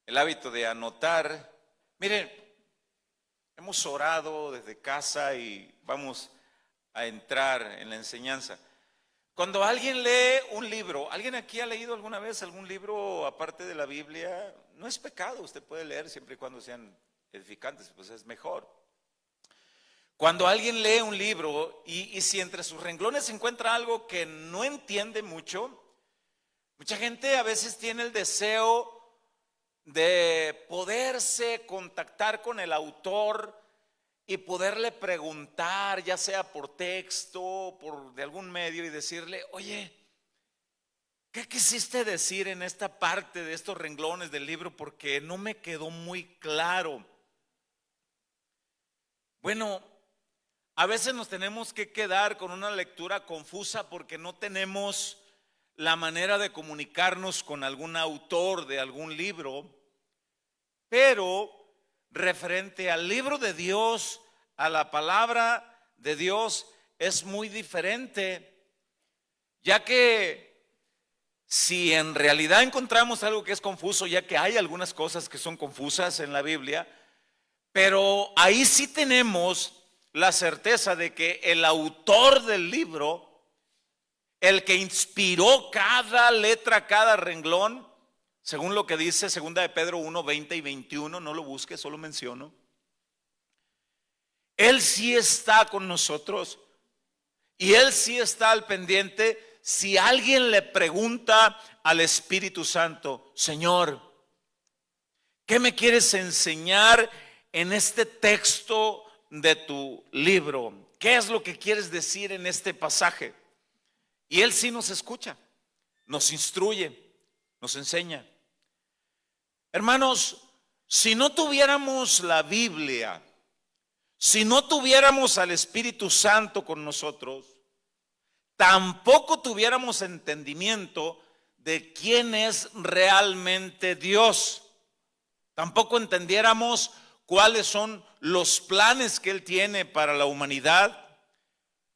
el hábito de anotar. Miren, hemos orado desde casa y vamos a entrar en la enseñanza. Cuando alguien lee un libro, ¿alguien aquí ha leído alguna vez algún libro aparte de la Biblia? No es pecado, usted puede leer siempre y cuando sean edificantes, pues es mejor. Cuando alguien lee un libro y si entre sus renglones se encuentra algo que no entiende mucho, mucha gente a veces tiene el deseo de poderse contactar con el autor y poderle preguntar, ya sea por texto, por de algún medio, y decirle: oye, ¿qué quisiste decir en esta parte de estos renglones del libro? Porque no me quedó muy claro. Bueno, a veces nos tenemos que quedar con una lectura confusa porque no tenemos la manera de comunicarnos con algún autor de algún libro, pero referente al libro de Dios, a la palabra de Dios, es muy diferente, ya que si en realidad encontramos algo que es confuso, ya que hay algunas cosas que son confusas en la Biblia, pero ahí sí tenemos la certeza de que el autor del libro, el que inspiró cada letra, cada renglón, según lo que dice 2 de Pedro 1, 20 y 21, no lo busque, solo menciono. Él sí está con nosotros y Él sí está al pendiente. Si alguien le pregunta al Espíritu Santo: Señor, ¿qué me quieres enseñar en este texto de tu libro? ¿Qué es lo que quieres decir en este pasaje? Y Él sí nos escucha, nos instruye, nos enseña. Hermanos, si no tuviéramos la Biblia, si no tuviéramos al Espíritu Santo con nosotros, tampoco tuviéramos entendimiento de quién es realmente Dios. Tampoco entendiéramos cuáles son los planes que Él tiene para la humanidad.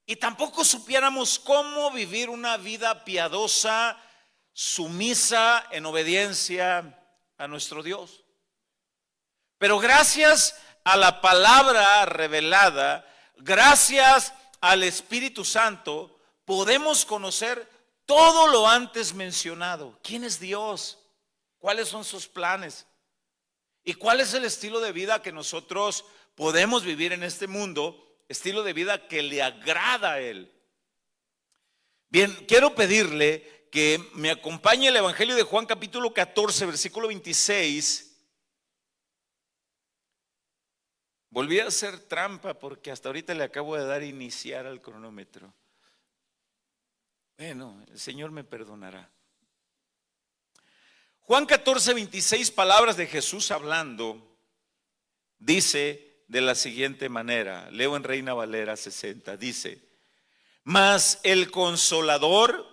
Y tampoco supiéramos cómo vivir una vida piadosa, sumisa, en obediencia a nuestro Dios. Pero gracias a la palabra revelada, gracias al Espíritu Santo, podemos conocer todo lo antes mencionado. ¿Quién es Dios? ¿Cuáles son sus planes? ¿Y cuál es el estilo de vida que nosotros podemos vivir en este mundo? Estilo de vida que le agrada a Él. Bien, quiero pedirle que me acompañe el Evangelio de Juan capítulo 14, versículo 26. Volví a hacer trampa porque hasta ahorita le acabo de dar iniciar al cronómetro. Bueno, el Señor me perdonará. Juan 14, 26, palabras de Jesús hablando, dice de la siguiente manera, leo en Reina Valera 60, dice: mas el Consolador,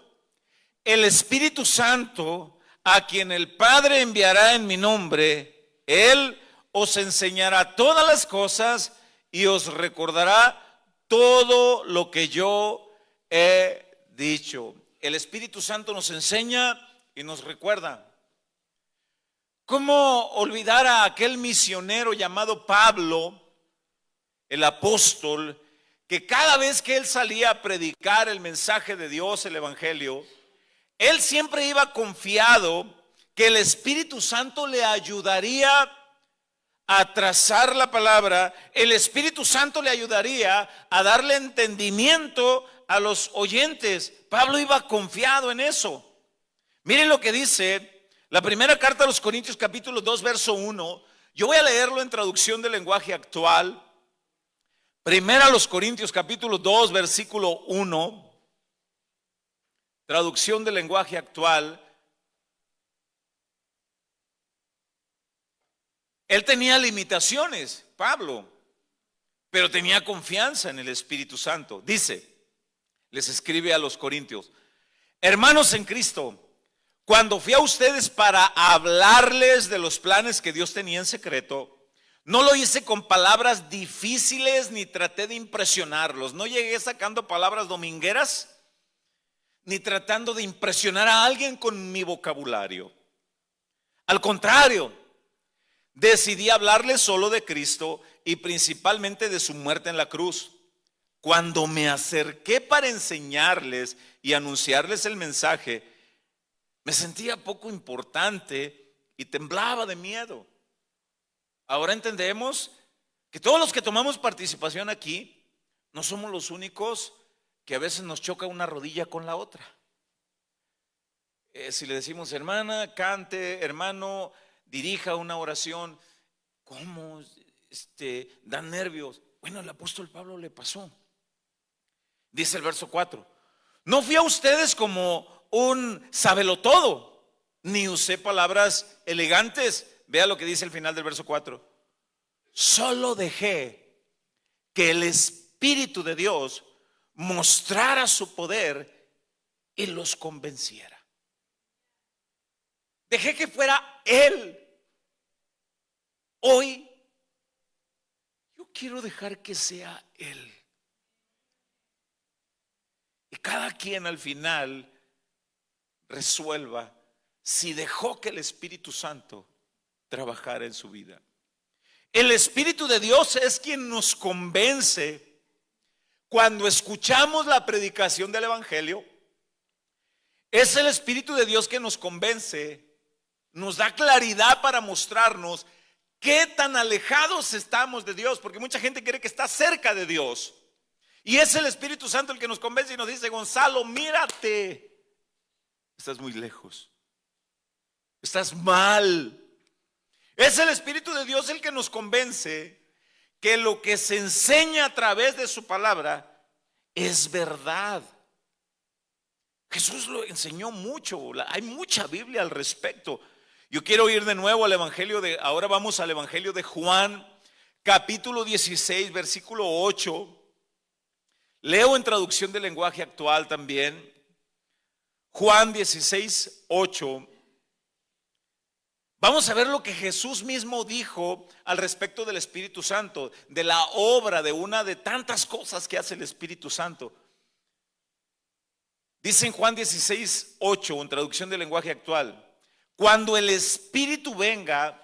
el Espíritu Santo, a quien el Padre enviará en mi nombre, Él os enseñará todas las cosas y os recordará todo lo que yo he dicho. El Espíritu Santo nos enseña y nos recuerda. ¿Cómo olvidar a aquel misionero llamado Pablo, el apóstol, que cada vez que él salía a predicar el mensaje de Dios, el evangelio, él siempre iba confiado que el Espíritu Santo le ayudaría a trazar la palabra, el Espíritu Santo le ayudaría a darle entendimiento a los oyentes? Pablo iba confiado en eso. Miren lo que dice la primera carta a los Corintios capítulo 2 verso 1. Yo voy a leerlo en traducción del lenguaje actual. Primera a los Corintios capítulo 2 versículo 1, traducción del lenguaje actual. Él tenía limitaciones, Pablo, pero tenía confianza en el Espíritu Santo. Dice, les escribe a los Corintios: hermanos en Cristo, cuando fui a ustedes para hablarles de los planes que Dios tenía en secreto, no lo hice con palabras difíciles ni traté de impresionarlos. No llegué sacando palabras domingueras ni tratando de impresionar a alguien con mi vocabulario. Al contrario, decidí hablarles solo de Cristo y principalmente de su muerte en la cruz. Cuando me acerqué para enseñarles y anunciarles el mensaje, me sentía poco importante y temblaba de miedo. Ahora entendemos que todos los que tomamos participación aquí no somos los únicos que a veces nos choca una rodilla con la otra. Si le decimos, hermana, cante, hermano, dirija una oración, ¿cómo? Dan nervios. Bueno, al apóstol Pablo le pasó. Dice el verso 4: no fui a ustedes como un sabelotodo, ni usé palabras elegantes. Vea lo que dice el final del verso 4. Solo dejé que el Espíritu de Dios mostrara su poder y los convenciera. Dejé que fuera Él. Hoy yo quiero dejar que sea Él. Y cada quien al final resuelva si dejó que el Espíritu Santo trabajara en su vida. El Espíritu de Dios es quien nos convence cuando escuchamos la predicación del Evangelio. Es el Espíritu de Dios que nos convence, nos da claridad para mostrarnos qué tan alejados estamos de Dios, porque mucha gente cree que está cerca de Dios. Y es el Espíritu Santo el que nos convence y nos dice: Gonzalo, mírate, estás muy lejos, estás mal. Es el Espíritu de Dios el que nos convence que lo que se enseña a través de su palabra es verdad. Jesús lo enseñó mucho, hay mucha Biblia al respecto. Yo quiero ir de nuevo al Evangelio ahora vamos al Evangelio de Juan, capítulo 16, versículo 8. Leo en traducción del lenguaje actual también. Juan 16, 8. Vamos a ver lo que Jesús mismo dijo al respecto del Espíritu Santo, de la obra, de una de tantas cosas que hace el Espíritu Santo. Dice en Juan 16, 8, en traducción del lenguaje actual: cuando el Espíritu venga,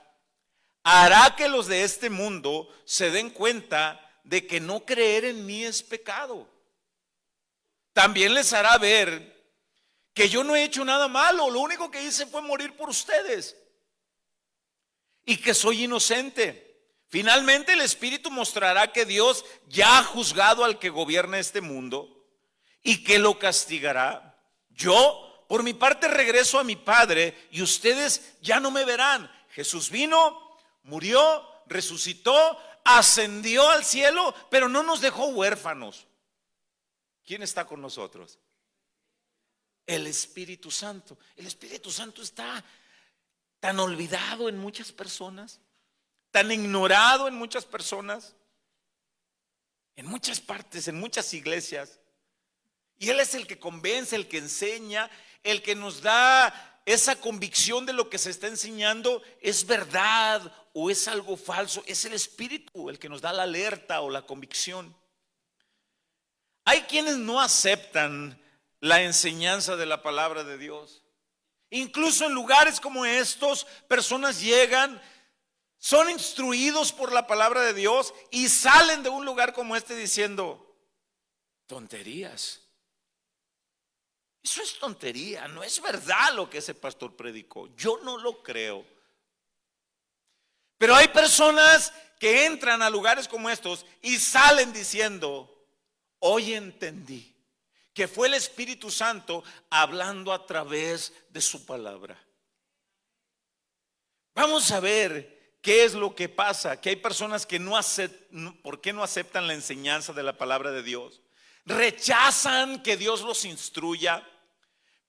hará que los de este mundo se den cuenta de que no creer en mí es pecado. También les hará ver que yo no he hecho nada malo, lo único que hice fue morir por ustedes, y que soy inocente. Finalmente el Espíritu mostrará que Dios ya ha juzgado al que gobierna este mundo y que lo castigará. Yo, por mi parte, regreso a mi Padre y ustedes ya no me verán. Jesús vino, murió, resucitó, ascendió al cielo, pero no nos dejó huérfanos. ¿Quién está con nosotros? El Espíritu Santo. El Espíritu Santo está tan olvidado en muchas personas, tan ignorado en muchas personas, en muchas partes, en muchas iglesias. Y Él es el que convence, el que enseña, el que nos da esa convicción de lo que se está enseñando es verdad o es algo falso. Es el Espíritu el que nos da la alerta o la convicción. Hay quienes no aceptan la enseñanza de la palabra de Dios. Incluso en lugares como estos, personas llegan, son instruidos por la palabra de Dios y salen de un lugar como este diciendo: tonterías. Eso es tontería, no es verdad lo que ese pastor predicó. Yo no lo creo. Pero hay personas que entran a lugares como estos y salen diciendo: hoy entendí que fue el Espíritu Santo hablando a través de su palabra. Vamos a ver qué es lo que pasa, que hay personas que ¿por qué no aceptan la enseñanza de la palabra de Dios? Rechazan que Dios los instruya.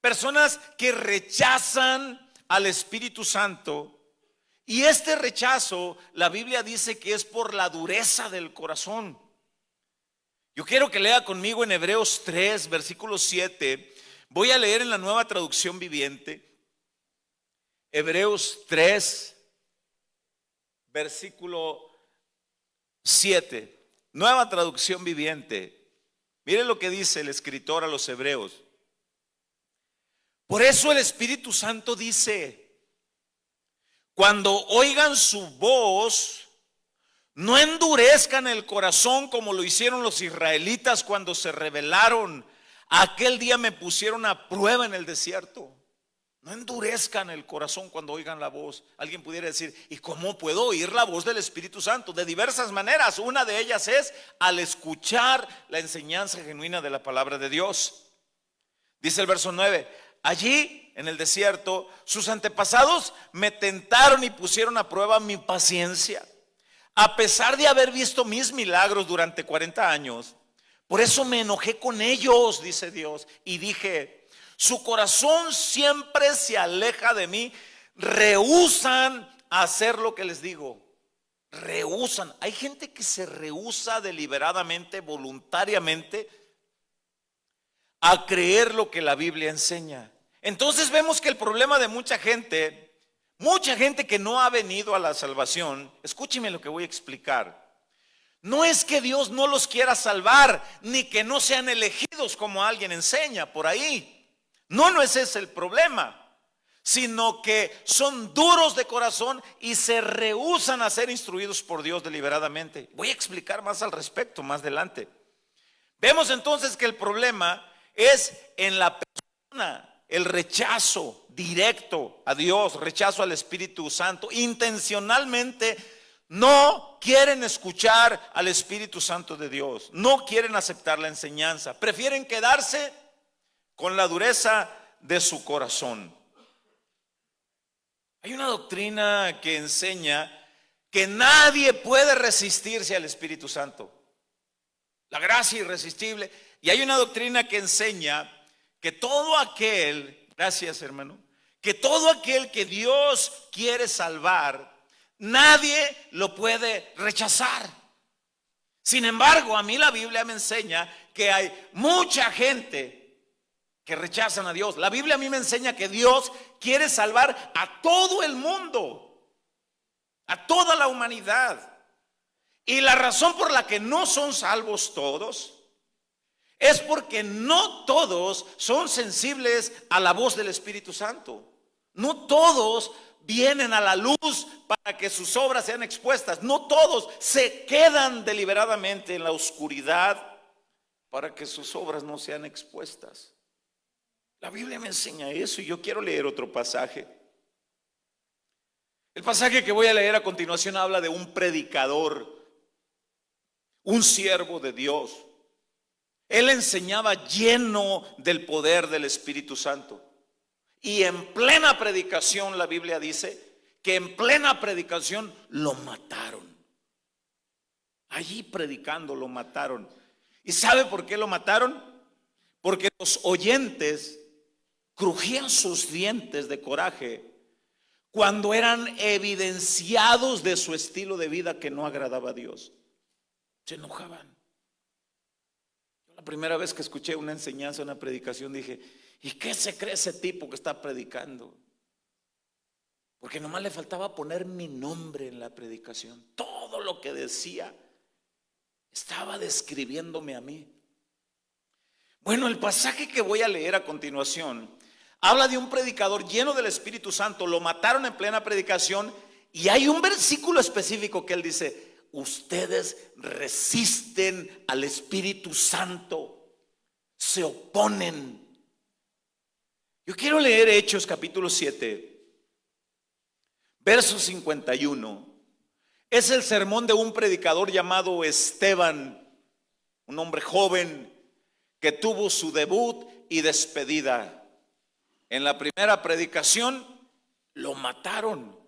Personas que rechazan al Espíritu Santo. Y este rechazo, la Biblia dice que es por la dureza del corazón. Yo quiero que lea conmigo en Hebreos 3, versículo 7. Voy a leer en la Nueva Traducción Viviente. Hebreos 3, versículo 7. Nueva Traducción Viviente. Miren lo que dice el escritor a los hebreos. Por eso el Espíritu Santo dice: Cuando oigan su voz, no endurezcan el corazón como lo hicieron los israelitas cuando se rebelaron. Aquel día me pusieron a prueba en el desierto. No endurezcan el corazón cuando oigan la voz. Alguien pudiera decir, ¿y cómo puedo oír la voz del Espíritu Santo? De diversas maneras. Una de ellas es al escuchar la enseñanza genuina de la palabra de Dios. Dice el verso 9, allí en el desierto sus antepasados me tentaron y pusieron a prueba mi paciencia, a pesar de haber visto mis milagros durante 40 años. Por eso me enojé con ellos, dice Dios, y dije, su corazón siempre se aleja de mí, rehúsan hacer lo que les digo. Rehúsan. Hay gente que se rehúsa deliberadamente, voluntariamente, a creer lo que la Biblia enseña. Entonces vemos que el problema de mucha gente que no ha venido a la salvación, escúcheme lo que voy a explicar. No es que Dios no los quiera salvar, ni que no sean elegidos como alguien enseña por ahí. No es ese el problema, sino que son duros de corazón y se rehúsan a ser instruidos por Dios deliberadamente. Voy a explicar más al respecto más adelante. Vemos entonces que el problema es en la persona. El rechazo directo a Dios, rechazo al Espíritu Santo. Intencionalmente no quieren escuchar al Espíritu Santo de Dios. No quieren aceptar la enseñanza. Prefieren quedarse con la dureza de su corazón. Hay una doctrina que enseña que nadie puede resistirse al Espíritu Santo. La gracia irresistible. Y hay una doctrina que enseña que todo aquel, gracias hermano, que todo aquel que Dios quiere salvar, nadie lo puede rechazar. Sin embargo, a mí la Biblia me enseña que hay mucha gente que rechazan a Dios. La Biblia a mí me enseña que Dios quiere salvar a todo el mundo, a toda la humanidad. Y la razón por la que no son salvos todos es porque no todos son sensibles a la voz del Espíritu Santo. No todos vienen a la luz para que sus obras sean expuestas. No todos se quedan deliberadamente en la oscuridad para que sus obras no sean expuestas. La Biblia me enseña eso y yo quiero leer otro pasaje. El pasaje que voy a leer a continuación habla de un predicador, un siervo de Dios. Él enseñaba lleno del poder del Espíritu Santo. Y en plena predicación, la Biblia dice que en plena predicación lo mataron. Allí predicando lo mataron. ¿Y sabe por qué lo mataron? Porque los oyentes crujían sus dientes de coraje cuando eran evidenciados de su estilo de vida que no agradaba a Dios. Se enojaban. La primera vez que escuché una enseñanza, una predicación, dije, ¿y qué se cree ese tipo que está predicando? Porque nomás le faltaba poner mi nombre en la predicación. Todo lo que decía estaba describiéndome a mí. Bueno, el pasaje que voy a leer a continuación habla de un predicador lleno del Espíritu Santo. Lo mataron en plena predicación y hay un versículo específico que él dice: ustedes resisten al Espíritu Santo, se oponen. Yo quiero leer Hechos capítulo 7, verso 51. Es el sermón de un predicador llamado Esteban, un hombre joven que tuvo su debut y despedida. En la primera predicación lo mataron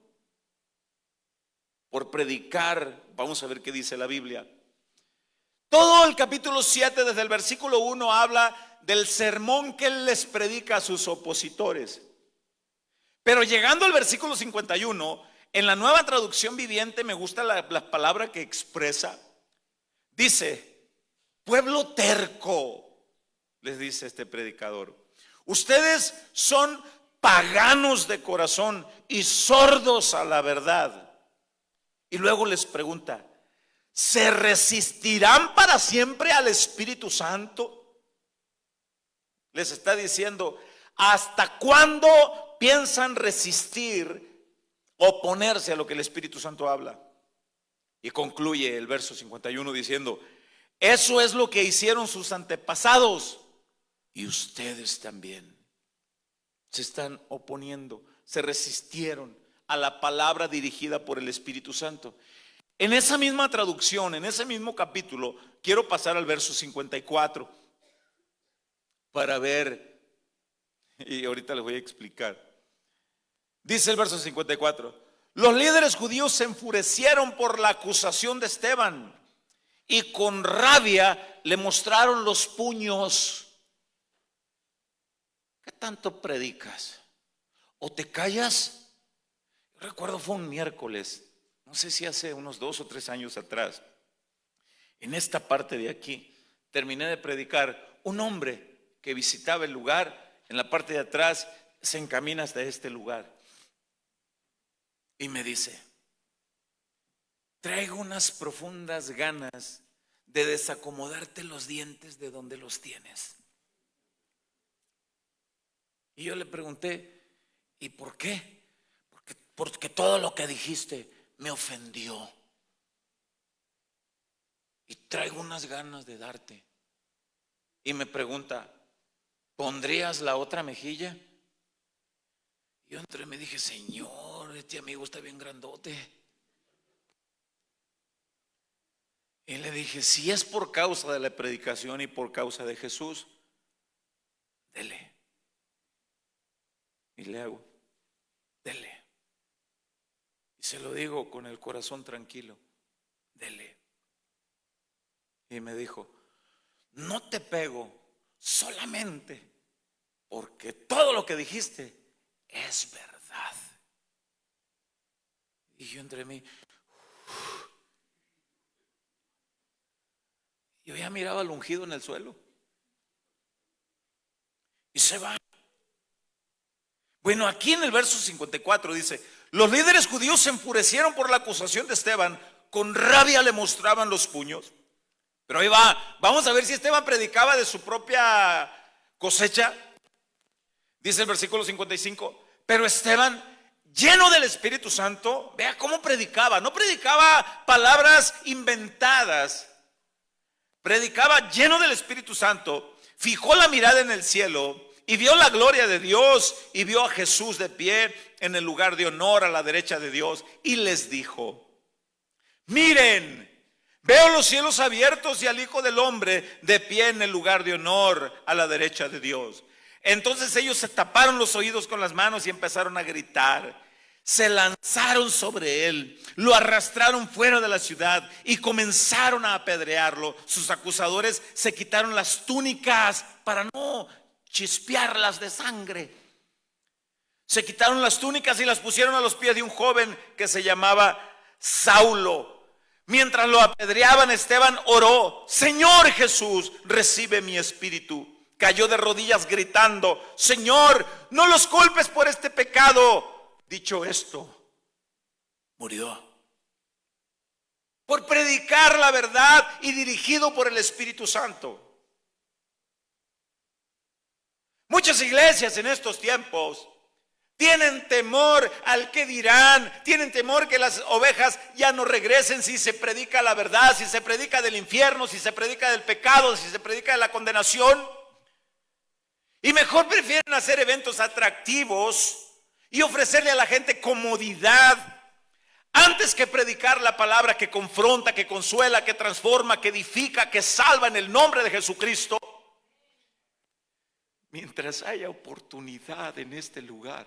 por predicar. Vamos a ver qué dice la Biblia. Todo el capítulo 7, desde el versículo 1, habla del sermón que él les predica a sus opositores. Pero llegando al versículo 51, en la Nueva Traducción Viviente, me gusta la palabra que expresa. Dice: pueblo terco, les dice este predicador, ustedes son paganos de corazón y sordos a la verdad. Y luego les pregunta: ¿se resistirán para siempre al Espíritu Santo? Les está diciendo: ¿hasta cuándo piensan resistir oponerse a lo que el Espíritu Santo habla. Y concluye el verso 51 diciendo: eso es lo que hicieron sus antepasados y ustedes también. Se están oponiendo, se resistieron a la palabra dirigida por el Espíritu Santo. En esa misma traducción, en ese mismo capítulo, quiero pasar al verso 54 para ver, y ahorita les voy a explicar. Dice el verso 54: los líderes judíos se enfurecieron por la acusación de Esteban y con rabia le mostraron los puños. ¿Qué tanto predicas? ¿O te callas? Yo recuerdo, fue un miércoles, no sé si hace unos 2 o 3 años atrás, en esta parte de aquí, terminé de predicar. Un hombre que visitaba el lugar, en la parte de atrás, se encamina hasta este lugar y me dice: traigo unas profundas ganas de desacomodarte los dientes de donde los tienes. Y yo le pregunté: ¿y por qué? Porque todo lo que dijiste me ofendió y traigo unas ganas de darte. Y me pregunta: ¿pondrías la otra mejilla? Yo entré y me dije: Señor, este amigo está bien grandote. Y le dije: si es por causa de la predicación y por causa de Jesús, dele. Y le hago: dele. Y se lo digo con el corazón tranquilo: dele. Y me dijo: no te pego solamente porque todo lo que dijiste es verdad. Y yo entre mí, yo ya miraba al ungido en el suelo y se va. Bueno, aquí en el verso 54 dice: los líderes judíos se enfurecieron por la acusación de Esteban, con rabia le mostraban los puños. Pero ahí va, vamos a ver si Esteban predicaba de su propia cosecha. Dice el versículo 55: pero Esteban, lleno del Espíritu Santo, vea cómo predicaba. No predicaba palabras inventadas, predicaba lleno del Espíritu Santo. Fijó la mirada en el cielo y vio la gloria de Dios y vio a Jesús de pie en el lugar de honor a la derecha de Dios. Y les dijo: miren, veo los cielos abiertos y al Hijo del Hombre de pie en el lugar de honor a la derecha de Dios. Entonces ellos se taparon los oídos con las manos y empezaron a gritar. Se lanzaron sobre él, lo arrastraron fuera de la ciudad y comenzaron a apedrearlo. Sus acusadores se quitaron las túnicas para no chispearlas de sangre. Se quitaron las túnicas y las pusieron a los pies de un joven que se llamaba Saulo. Mientras lo apedreaban, Esteban oró: Señor Jesús, recibe mi espíritu. Cayó de rodillas gritando: Señor, no los culpes por este pecado. Dicho esto, murió. Por predicar la verdad y dirigido por el Espíritu Santo. Muchas iglesias en estos tiempos tienen temor al que dirán, tienen temor que las ovejas ya no regresen si se predica la verdad, si se predica del infierno, si se predica del pecado, si se predica de la condenación. Y mejor prefieren hacer eventos atractivos y ofrecerle a la gente comodidad antes que predicar la palabra que confronta, que consuela, que transforma, que edifica, que salva en el nombre de Jesucristo. Mientras haya oportunidad en este lugar,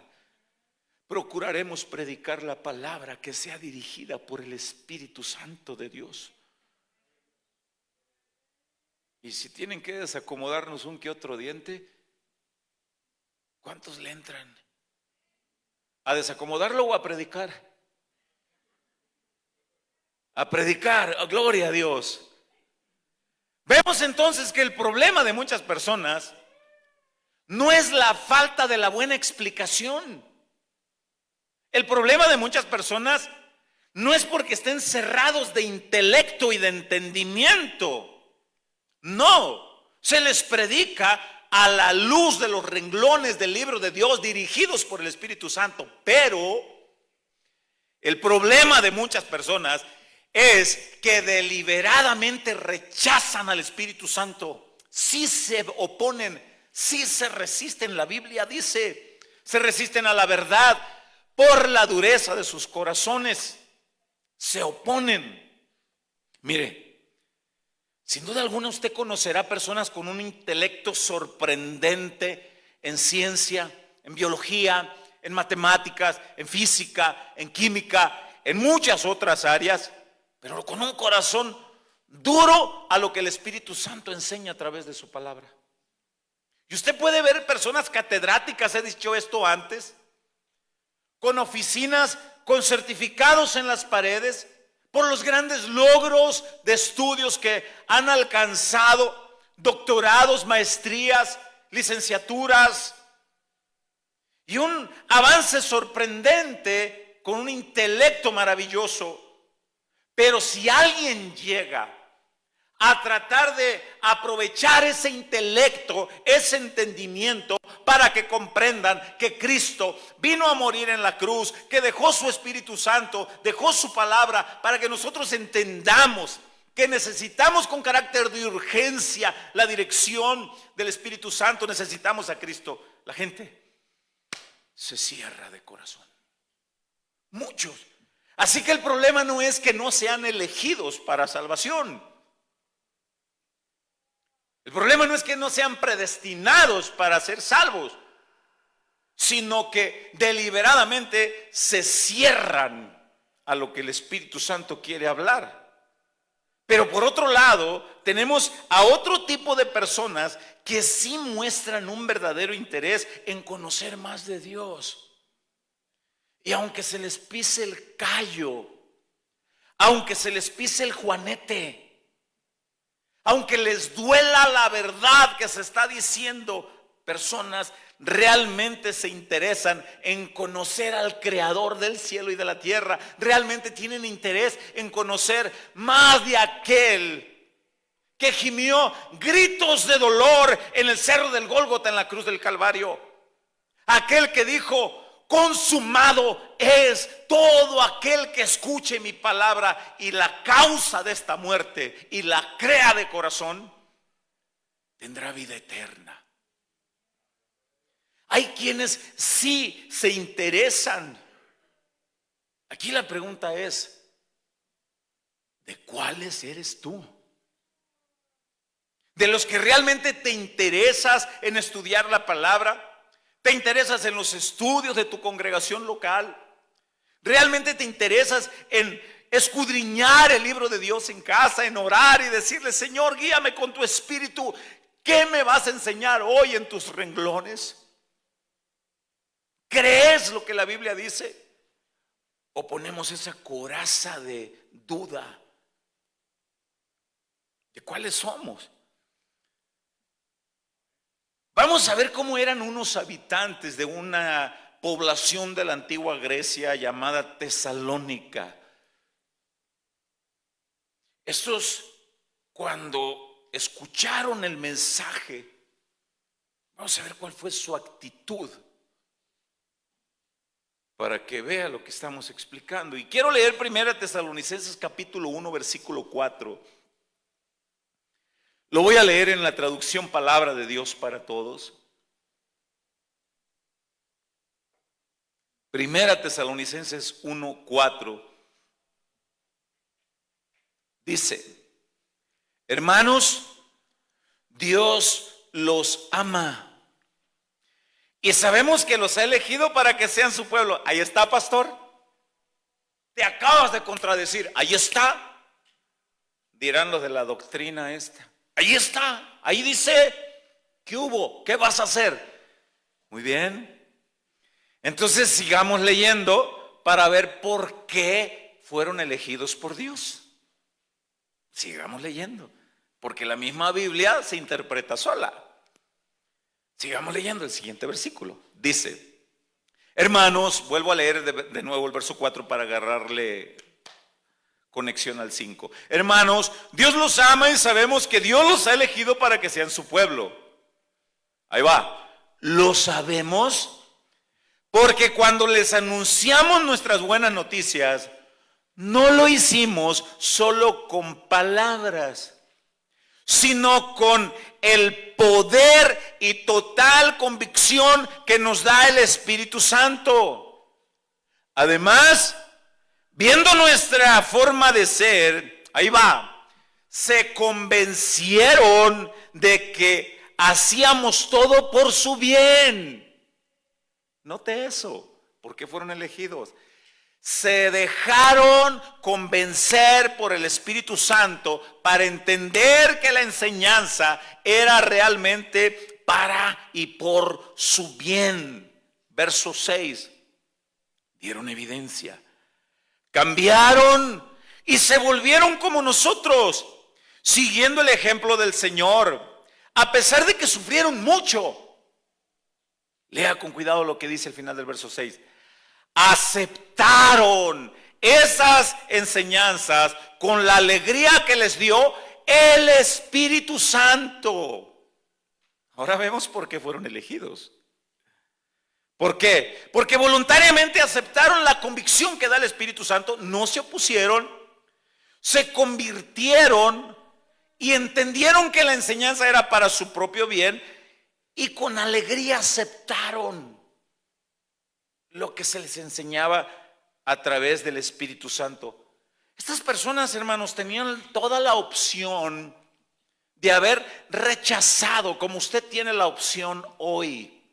procuraremos predicar la palabra que sea dirigida por el Espíritu Santo de Dios. Y si tienen que desacomodarnos un que otro diente, ¿cuántos le entran? ¿A desacomodarlo o a predicar? A predicar, gloria a Dios. Vemos entonces que el problema de muchas personas no es la falta de la buena explicación. El problema de muchas personas no es porque estén cerrados de intelecto y de entendimiento. No, se les predica a la luz de los renglones del libro de Dios dirigidos por el Espíritu Santo. Pero El problema de muchas personas es que deliberadamente rechazan al Espíritu Santo. Sí se oponen, sí se resisten. La Biblia dice, se resisten a la verdad por la dureza de sus corazones. Se oponen. Mire, sin duda alguna usted conocerá personas con un intelecto sorprendente en ciencia, en biología, en matemáticas, en física, en química, en muchas otras áreas, pero con un corazón duro a lo que el Espíritu Santo enseña a través de su palabra. Y usted puede ver personas catedráticas, he dicho esto antes, con oficinas, con certificados en las paredes, por los grandes logros de estudios que han alcanzado, doctorados, maestrías, licenciaturas, y un avance sorprendente con un intelecto maravilloso. Pero si alguien llega a tratar de aprovechar ese intelecto, ese entendimiento, para que comprendan que Cristo vino a morir en la cruz, que dejó su Espíritu Santo, dejó su palabra, para que nosotros entendamos que necesitamos con carácter de urgencia la dirección del Espíritu Santo, necesitamos a Cristo. La gente se cierra de corazón. Muchos. Así que el problema no es que no sean elegidos para salvación. El problema no es que no sean predestinados para ser salvos, sino que deliberadamente se cierran a lo que el Espíritu Santo quiere hablar. Pero por otro lado, tenemos a otro tipo de personas que sí muestran un verdadero interés en conocer más de Dios. Y aunque se les pise el callo, aunque se les pise el juanete, aunque les duela la verdad que se está diciendo, personas realmente se interesan en conocer al Creador del cielo y de la tierra. Realmente tienen interés en conocer más de aquel que gimió gritos de dolor en el cerro del Gólgota, en la cruz del Calvario. Aquel que dijo: consumado es. Todo aquel que escuche mi palabra y la causa de esta muerte y la crea de corazón, tendrá vida eterna. Hay quienes sí se interesan. Aquí la pregunta es: ¿de cuáles eres tú? ¿De los que realmente te interesas en estudiar la palabra? ¿Te interesas en los estudios de tu congregación local? ¿Realmente te interesas en escudriñar el libro de Dios en casa, en orar y decirle: Señor, guíame con tu espíritu? ¿Qué me vas a enseñar hoy en tus renglones? ¿Crees lo que la Biblia dice? ¿O ponemos esa coraza de duda de cuáles somos? Vamos a ver cómo eran unos habitantes de una población de la antigua Grecia llamada Tesalónica. Estos, cuando escucharon el mensaje, vamos a ver cuál fue su actitud, para que vea lo que estamos explicando. Y quiero leer 1 Tesalonicenses capítulo 1 versículo 4. Lo voy a leer en la traducción Palabra de Dios para Todos. 1 Tesalonicenses 1, 4. Dice: hermanos, Dios los ama y sabemos que los ha elegido para que sean su pueblo. Ahí está, pastor. Te acabas de contradecir. Ahí está. Dirán los de la doctrina esta. Ahí está. Ahí dice. ¿Qué hubo? ¿Qué vas a hacer? Muy bien. Entonces sigamos leyendo para ver por qué fueron elegidos por Dios. Sigamos leyendo, porque la misma Biblia se interpreta sola. Sigamos leyendo el siguiente versículo. Dice: hermanos, vuelvo a leer de nuevo el verso 4 para agarrarle conexión al 5. Hermanos, Dios los ama y sabemos que Dios los ha elegido para que sean su pueblo. Ahí va. Lo sabemos Porque cuando les anunciamos nuestras buenas noticias, no lo hicimos solo con palabras, sino con el poder y total convicción que nos da el Espíritu Santo. Además, viendo nuestra forma de ser, ahí va, se convencieron de que hacíamos todo por su bien. Note eso, ¿por qué fueron elegidos? Se dejaron convencer por el Espíritu Santo para entender que la enseñanza era realmente para y por su bien. Verso 6, dieron evidencia, cambiaron y se volvieron como nosotros, siguiendo el ejemplo del Señor, a pesar de que sufrieron mucho. Lea con cuidado lo que dice al final del verso 6. Aceptaron esas enseñanzas con la alegría que les dio el Espíritu Santo. Ahora vemos por qué fueron elegidos. ¿Por qué? Porque voluntariamente aceptaron la convicción que da el Espíritu Santo, no se opusieron, se convirtieron y entendieron que la enseñanza era para su propio bien y con alegría aceptaron lo que se les enseñaba a través del Espíritu Santo. Estas personas, hermanos, tenían toda la opción de haber rechazado, como usted tiene la opción hoy.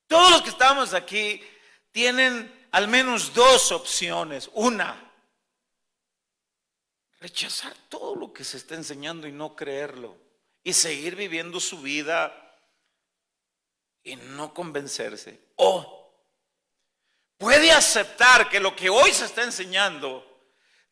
Todos los que estamos aquí tienen al menos dos opciones. Una, rechazar todo lo que se está enseñando y no creerlo, y seguir viviendo su vida y no convencerse. O puede aceptar que lo que hoy se está enseñando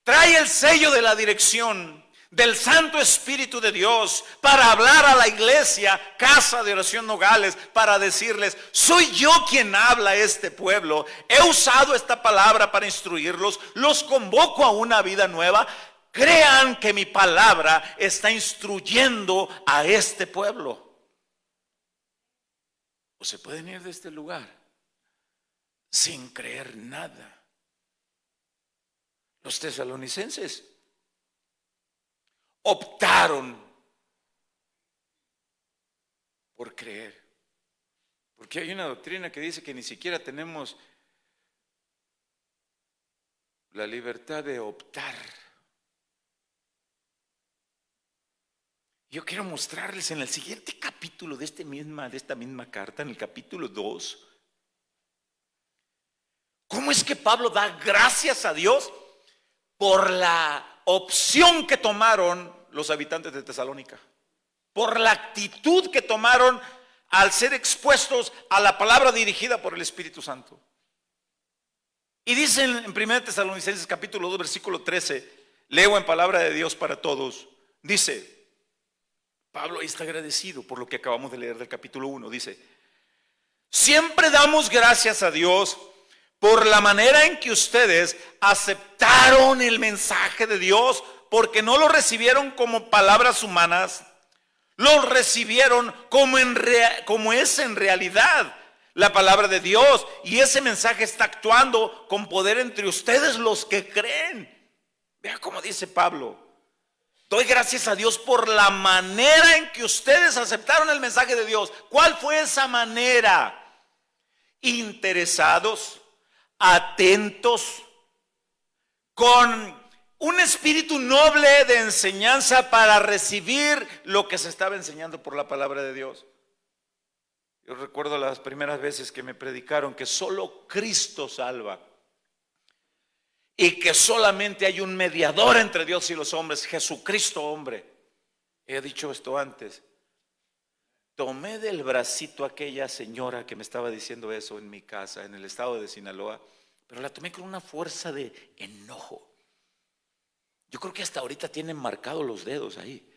trae el sello de la dirección del Santo Espíritu de Dios para hablar a la iglesia, Casa de Oración Nogales, para decirles: soy yo quien habla a este pueblo, he usado esta palabra para instruirlos, los convoco a una vida nueva. Crean que mi palabra está instruyendo a este pueblo. O se pueden ir de este lugar sin creer nada. Los tesalonicenses optaron por creer, porque hay una doctrina que dice que ni siquiera tenemos la libertad de optar. Yo quiero mostrarles en el siguiente capítulo de esta misma carta, en el capítulo 2, cómo es que Pablo da gracias a Dios por la opción que tomaron los habitantes de Tesalónica, por la actitud que tomaron al ser expuestos a la palabra dirigida por el Espíritu Santo. Y dicen en 1 Tesalonicenses capítulo 2 versículo 13, leo en palabra de Dios para todos, dice: Pablo ahí está agradecido por lo que acabamos de leer del capítulo 1. Dice: siempre damos gracias a Dios por la manera en que ustedes aceptaron el mensaje de Dios, porque no lo recibieron como palabras humanas, lo recibieron como es en realidad la palabra de Dios, y ese mensaje está actuando con poder entre ustedes los que creen. Vea cómo dice Pablo: doy gracias a Dios por la manera en que ustedes aceptaron el mensaje de Dios. ¿Cuál fue esa manera? Interesados, atentos, con un espíritu noble de enseñanza para recibir lo que se estaba enseñando por la palabra de Dios. Yo recuerdo las primeras veces que me predicaron que solo Cristo salva y que solamente hay un mediador entre Dios y los hombres, Jesucristo hombre. He dicho esto antes. Tomé del bracito a aquella señora que me estaba diciendo eso en mi casa, en el estado de Sinaloa, pero la tomé con una fuerza de enojo. Yo creo que hasta ahorita tienen marcados los dedos ahí.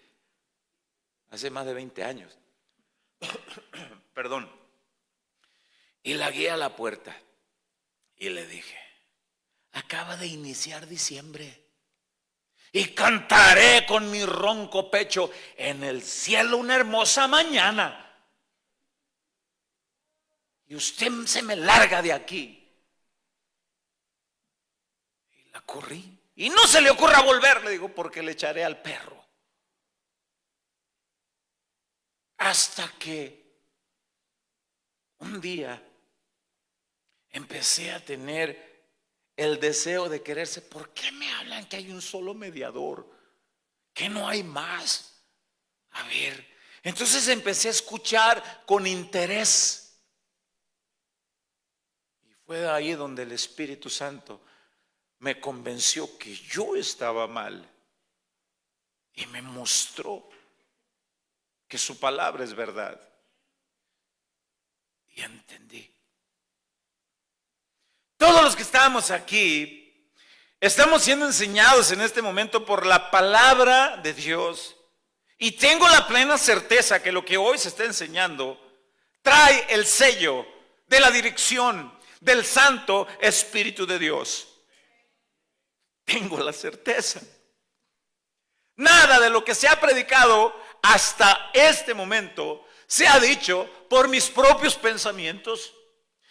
Hace más de 20 años. Perdón. Y la guié a la puerta y le dije: acaba de iniciar diciembre y cantaré con mi ronco pecho en el cielo una hermosa mañana. y usted se me larga de aquí. Y la corrí. Y no se le ocurra volver, le digo, porque le echaré al perro. Hasta que un día empecé a tener el deseo de quererse. ¿Por qué me hablan que hay un solo mediador? ¿Que no hay más? A ver, entonces empecé a escuchar con interés. Y fue ahí donde el Espíritu Santo me convenció que yo estaba mal. Y me mostró que su palabra es verdad. Y entendí. Todos los que estamos aquí estamos siendo enseñados en este momento por la palabra de Dios. Y tengo la plena certeza que lo que hoy se está enseñando trae el sello de la dirección del Santo Espíritu de Dios. Tengo la certeza. Nada de lo que se ha predicado hasta este momento se ha dicho por mis propios pensamientos,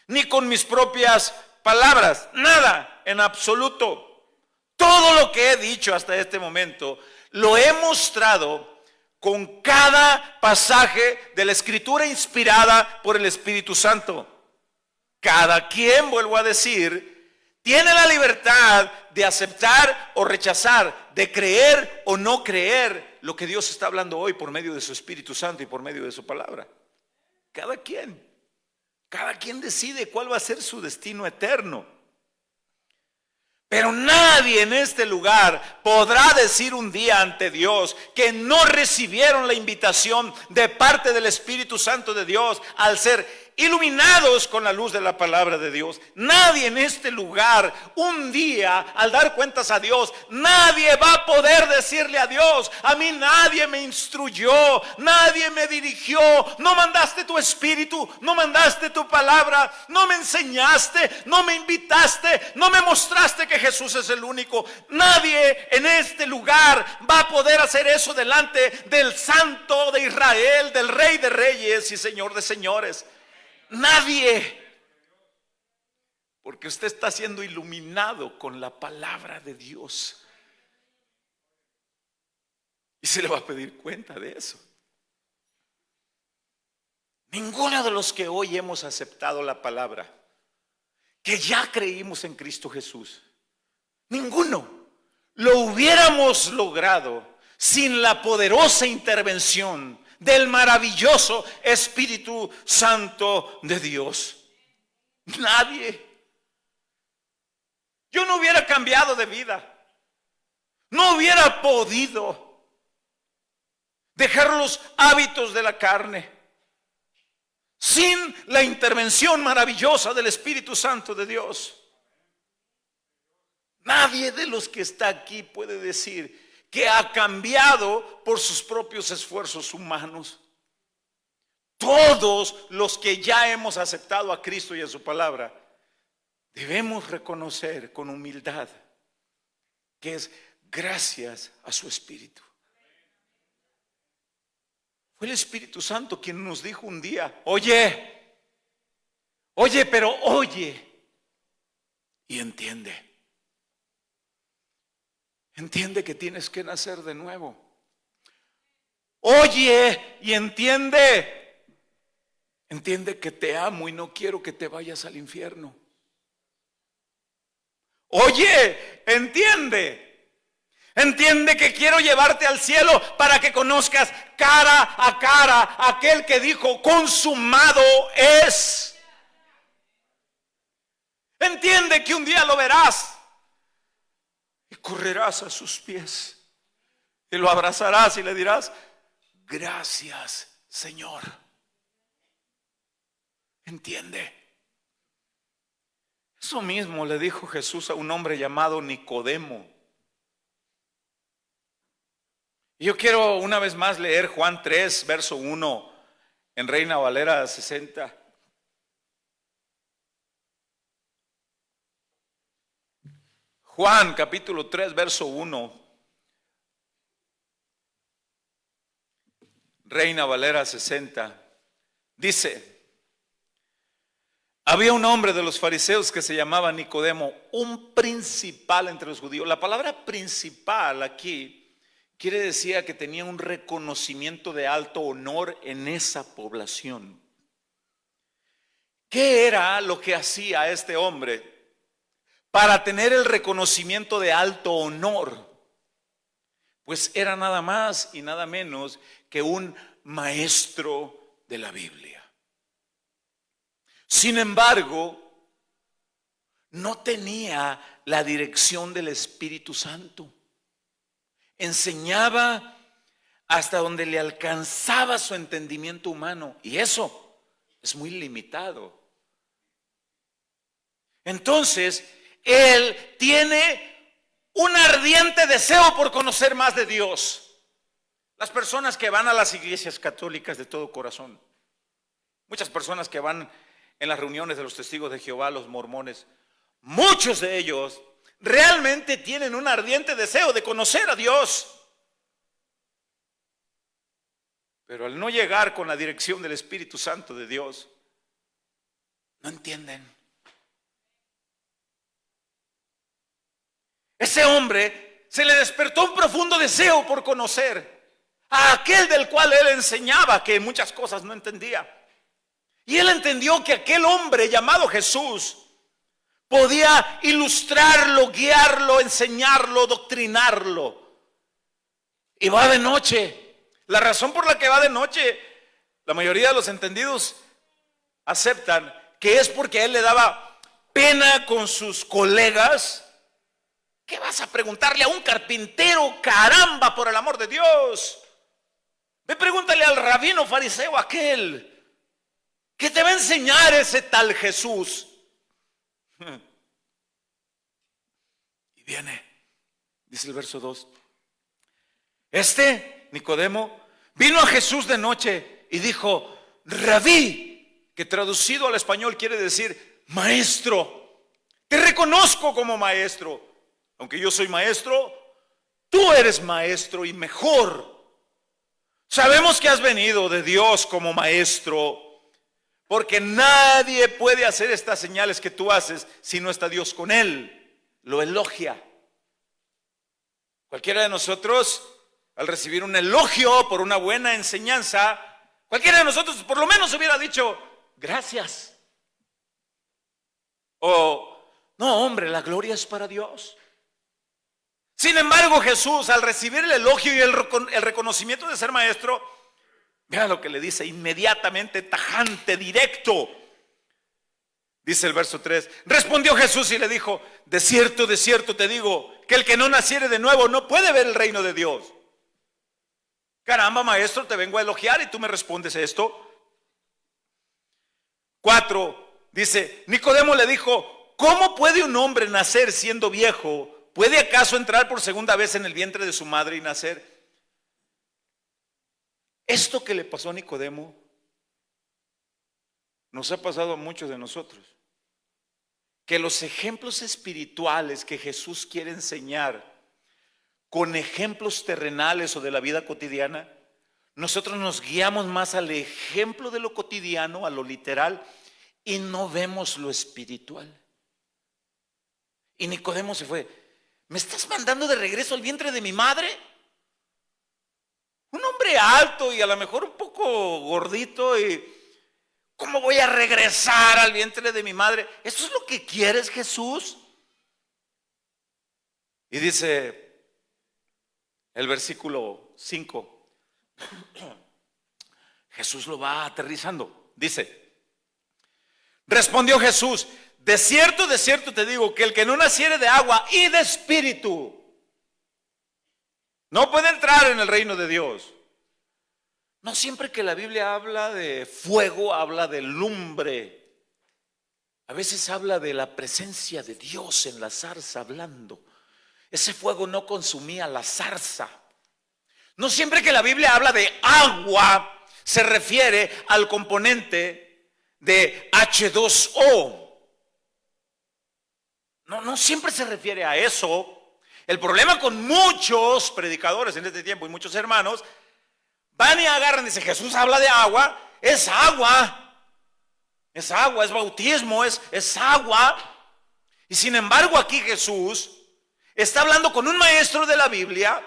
ni con mis propias palabras. Nada, en absoluto. Todo lo que he dicho hasta este momento lo he mostrado con cada pasaje de la Escritura inspirada por el Espíritu Santo. Cada quien, vuelvo a decir, tiene la libertad de aceptar o rechazar, de creer o no creer lo que Dios está hablando hoy por medio de su Espíritu Santo y por medio de su palabra. Cada quien decide cuál va a ser su destino eterno. Pero nadie en este lugar podrá decir un día ante Dios que no recibieron la invitación de parte del Espíritu Santo de Dios al ser iluminados con la luz de la palabra de Dios. Nadie en este lugar un día al dar cuentas a Dios, nadie va a poder decirle a Dios: a mí nadie me instruyó, nadie me dirigió, no mandaste tu Espíritu, no mandaste tu palabra, no me enseñaste, no me invitaste, no me mostraste que Jesús es el único. Nadie en este lugar va a poder hacer eso delante del Santo de Israel, del Rey de Reyes y Señor de Señores. Nadie. Porque usted está siendo iluminado con la palabra de Dios. Y se le va a pedir cuenta de eso. Ninguno de los que hoy hemos aceptado la palabra, que ya creímos en Cristo Jesús, ninguno lo hubiéramos logrado sin la poderosa intervención del maravilloso Espíritu Santo de Dios. Nadie. Yo no hubiera cambiado de vida, no hubiera podido dejar los hábitos de la carne sin la intervención maravillosa del Espíritu Santo de Dios. Nadie de los que está aquí puede decir que ha cambiado por sus propios esfuerzos humanos. Todos los que ya hemos aceptado a Cristo y a su palabra debemos reconocer con humildad que es gracias a su Espíritu. Fue el Espíritu Santo quien nos dijo un día: oye, pero oye y entiende. Entiende que tienes que nacer de nuevo. Oye y entiende. Entiende que te amo y no quiero que te vayas al infierno. Oye, entiende. Entiende que quiero llevarte al cielo para que conozcas cara a cara a aquel que dijo: consumado es. Entiende que un día lo verás y correrás a sus pies y lo abrazarás y le dirás: gracias, Señor. ¿Entiende? Eso mismo le dijo Jesús a un hombre llamado Nicodemo. Y yo quiero una vez más leer Juan 3, verso 1 en Reina Valera 60. Juan capítulo 3, verso 1. Reina Valera 60. Dice: Había un hombre de los fariseos que se llamaba Nicodemo, un principal entre los judíos. La palabra principal aquí quiere decir que tenía un reconocimiento de alto honor en esa población. ¿Qué era lo que hacía este hombre para tener el reconocimiento de alto honor? Pues era nada más y nada menos que un maestro de la Biblia. Sin embargo, no tenía la dirección del Espíritu Santo. Enseñaba hasta donde le alcanzaba su entendimiento humano, y eso es muy limitado. Entonces, él tiene un ardiente deseo por conocer más de Dios. Las personas que van a las iglesias católicas de todo corazón, muchas personas que van en las reuniones de los testigos de Jehová, los mormones, muchos de ellos realmente tienen un ardiente deseo de conocer a Dios. Pero al no llegar con la dirección del Espíritu Santo de Dios, no entienden. Ese hombre se le despertó un profundo deseo por conocer a aquel del cual él enseñaba que muchas cosas no entendía. Y él entendió que aquel hombre llamado Jesús podía ilustrarlo, guiarlo, enseñarlo, doctrinarlo. Y va de noche. La razón por la que va de noche, la mayoría de los entendidos aceptan que es porque a él le daba pena con sus colegas. ¿Qué vas a preguntarle a un carpintero? Caramba, por el amor de Dios. Ve, pregúntale al rabino fariseo aquel. ¿Qué te va a enseñar ese tal Jesús? Y viene, dice el verso 2. Nicodemo, vino a Jesús de noche y dijo: Rabí, que traducido al español quiere decir maestro. Te reconozco como maestro. Aunque yo soy maestro, tú eres maestro y mejor. Sabemos que has venido de Dios como maestro, porque nadie puede hacer estas señales que tú haces si no está Dios con él. Lo elogia. Cualquiera de nosotros, al recibir un elogio por una buena enseñanza, cualquiera de nosotros por lo menos hubiera dicho gracias. O no, hombre, la gloria es para Dios. Sin embargo, Jesús, al recibir el elogio y el reconocimiento de ser maestro, vea lo que le dice inmediatamente, tajante, directo. Dice el verso 3, respondió Jesús y le dijo: de cierto te digo, que el que no naciere de nuevo no puede ver el reino de Dios. Caramba, maestro, te vengo a elogiar y tú me respondes esto. 4, dice, Nicodemo le dijo: ¿cómo puede un hombre nacer siendo viejo? ¿Puede acaso entrar por segunda vez en el vientre de su madre y nacer? Esto que le pasó a Nicodemo nos ha pasado a muchos de nosotros. Que los ejemplos espirituales que Jesús quiere enseñar con ejemplos terrenales o de la vida cotidiana, nosotros nos guiamos más al ejemplo de lo cotidiano, a lo literal, y no vemos lo espiritual. Y Nicodemo se fue: ¿me estás mandando de regreso al vientre de mi madre? Un hombre alto y a lo mejor un poco gordito, y ¿cómo voy a regresar al vientre de mi madre? ¿Eso es lo que quieres, Jesús? Y dice el versículo 5, Jesús lo va aterrizando. Dice, respondió Jesús: de cierto te digo, que el que no naciere de agua y de espíritu no puede entrar en el reino de Dios. No siempre que la Biblia habla de fuego, habla de lumbre. A veces habla de la presencia de Dios en la zarza hablando. Ese fuego no consumía la zarza. No siempre que la Biblia habla de agua se refiere al componente de H2O. No siempre se refiere a eso. El problema con muchos predicadores en este tiempo y muchos hermanos, van y agarran y dicen: Jesús habla de agua, es agua. Es agua, es bautismo, es agua. Y sin embargo aquí Jesús está hablando con un maestro de la Biblia,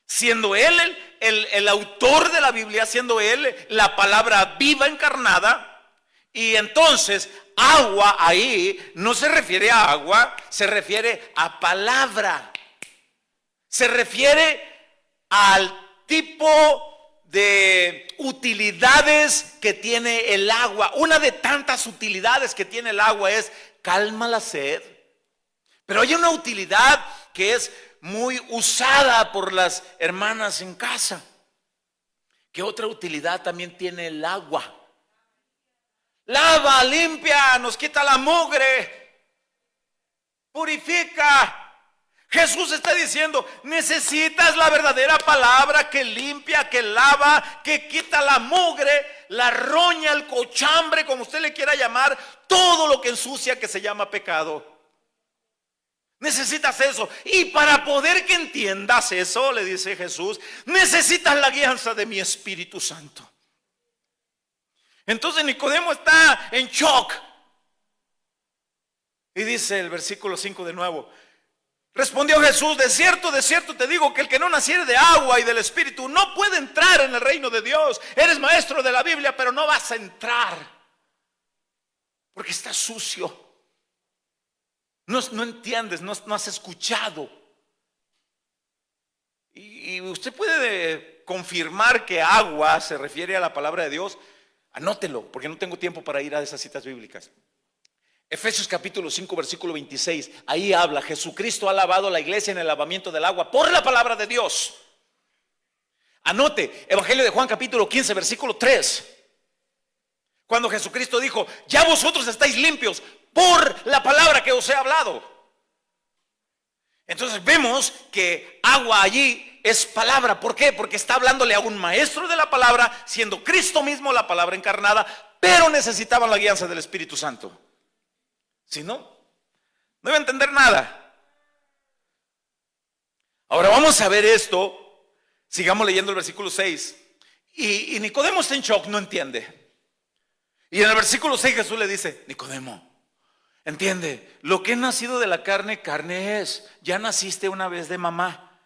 siendo él el autor de la Biblia, siendo él la palabra viva encarnada. Y entonces agua ahí no se refiere a agua, se refiere a palabra. Se refiere al tipo de utilidades que tiene el agua. Una de tantas utilidades que tiene el agua es calma la sed. Pero hay una utilidad que es muy usada por las hermanas en casa. ¿Qué otra utilidad también tiene el agua? Lava, limpia, nos quita la mugre, purifica. Jesús está diciendo, necesitas la verdadera palabra que limpia, que lava, que quita la mugre, la roña, el cochambre, como usted le quiera llamar, todo lo que ensucia, que se llama pecado. Necesitas eso. Y para poder que entiendas eso, le dice Jesús, necesitas la guianza de mi Espíritu Santo. Entonces Nicodemo está en shock. Y dice el versículo 5 de nuevo. Respondió Jesús, de cierto te digo que el que no naciere de agua y del Espíritu no puede entrar en el reino de Dios. Eres maestro de la Biblia, pero no vas a entrar porque está sucio. No entiendes, no has escuchado. Y usted puede confirmar que agua se refiere a la palabra de Dios. Anótelo, porque no tengo tiempo para ir a esas citas bíblicas. Efesios capítulo 5 versículo 26. Ahí habla, Jesucristo ha lavado la iglesia en el lavamiento del agua por la palabra de Dios. Anote, Evangelio de Juan capítulo 15 versículo 3. Cuando Jesucristo dijo, ya vosotros estáis limpios por la palabra que os he hablado. Entonces vemos que agua allí es palabra. ¿Por qué? Porque está hablándole a un maestro de la palabra, siendo Cristo mismo la palabra encarnada, pero necesitaban la guianza del Espíritu Santo. Si no, no iba a entender nada. Ahora vamos a ver esto. Sigamos leyendo el versículo 6. Y Nicodemo está en shock, no entiende. Y en el versículo 6 Jesús le dice, Nicodemo, entiende, lo que es nacido de la carne, carne es. Ya naciste una vez de mamá,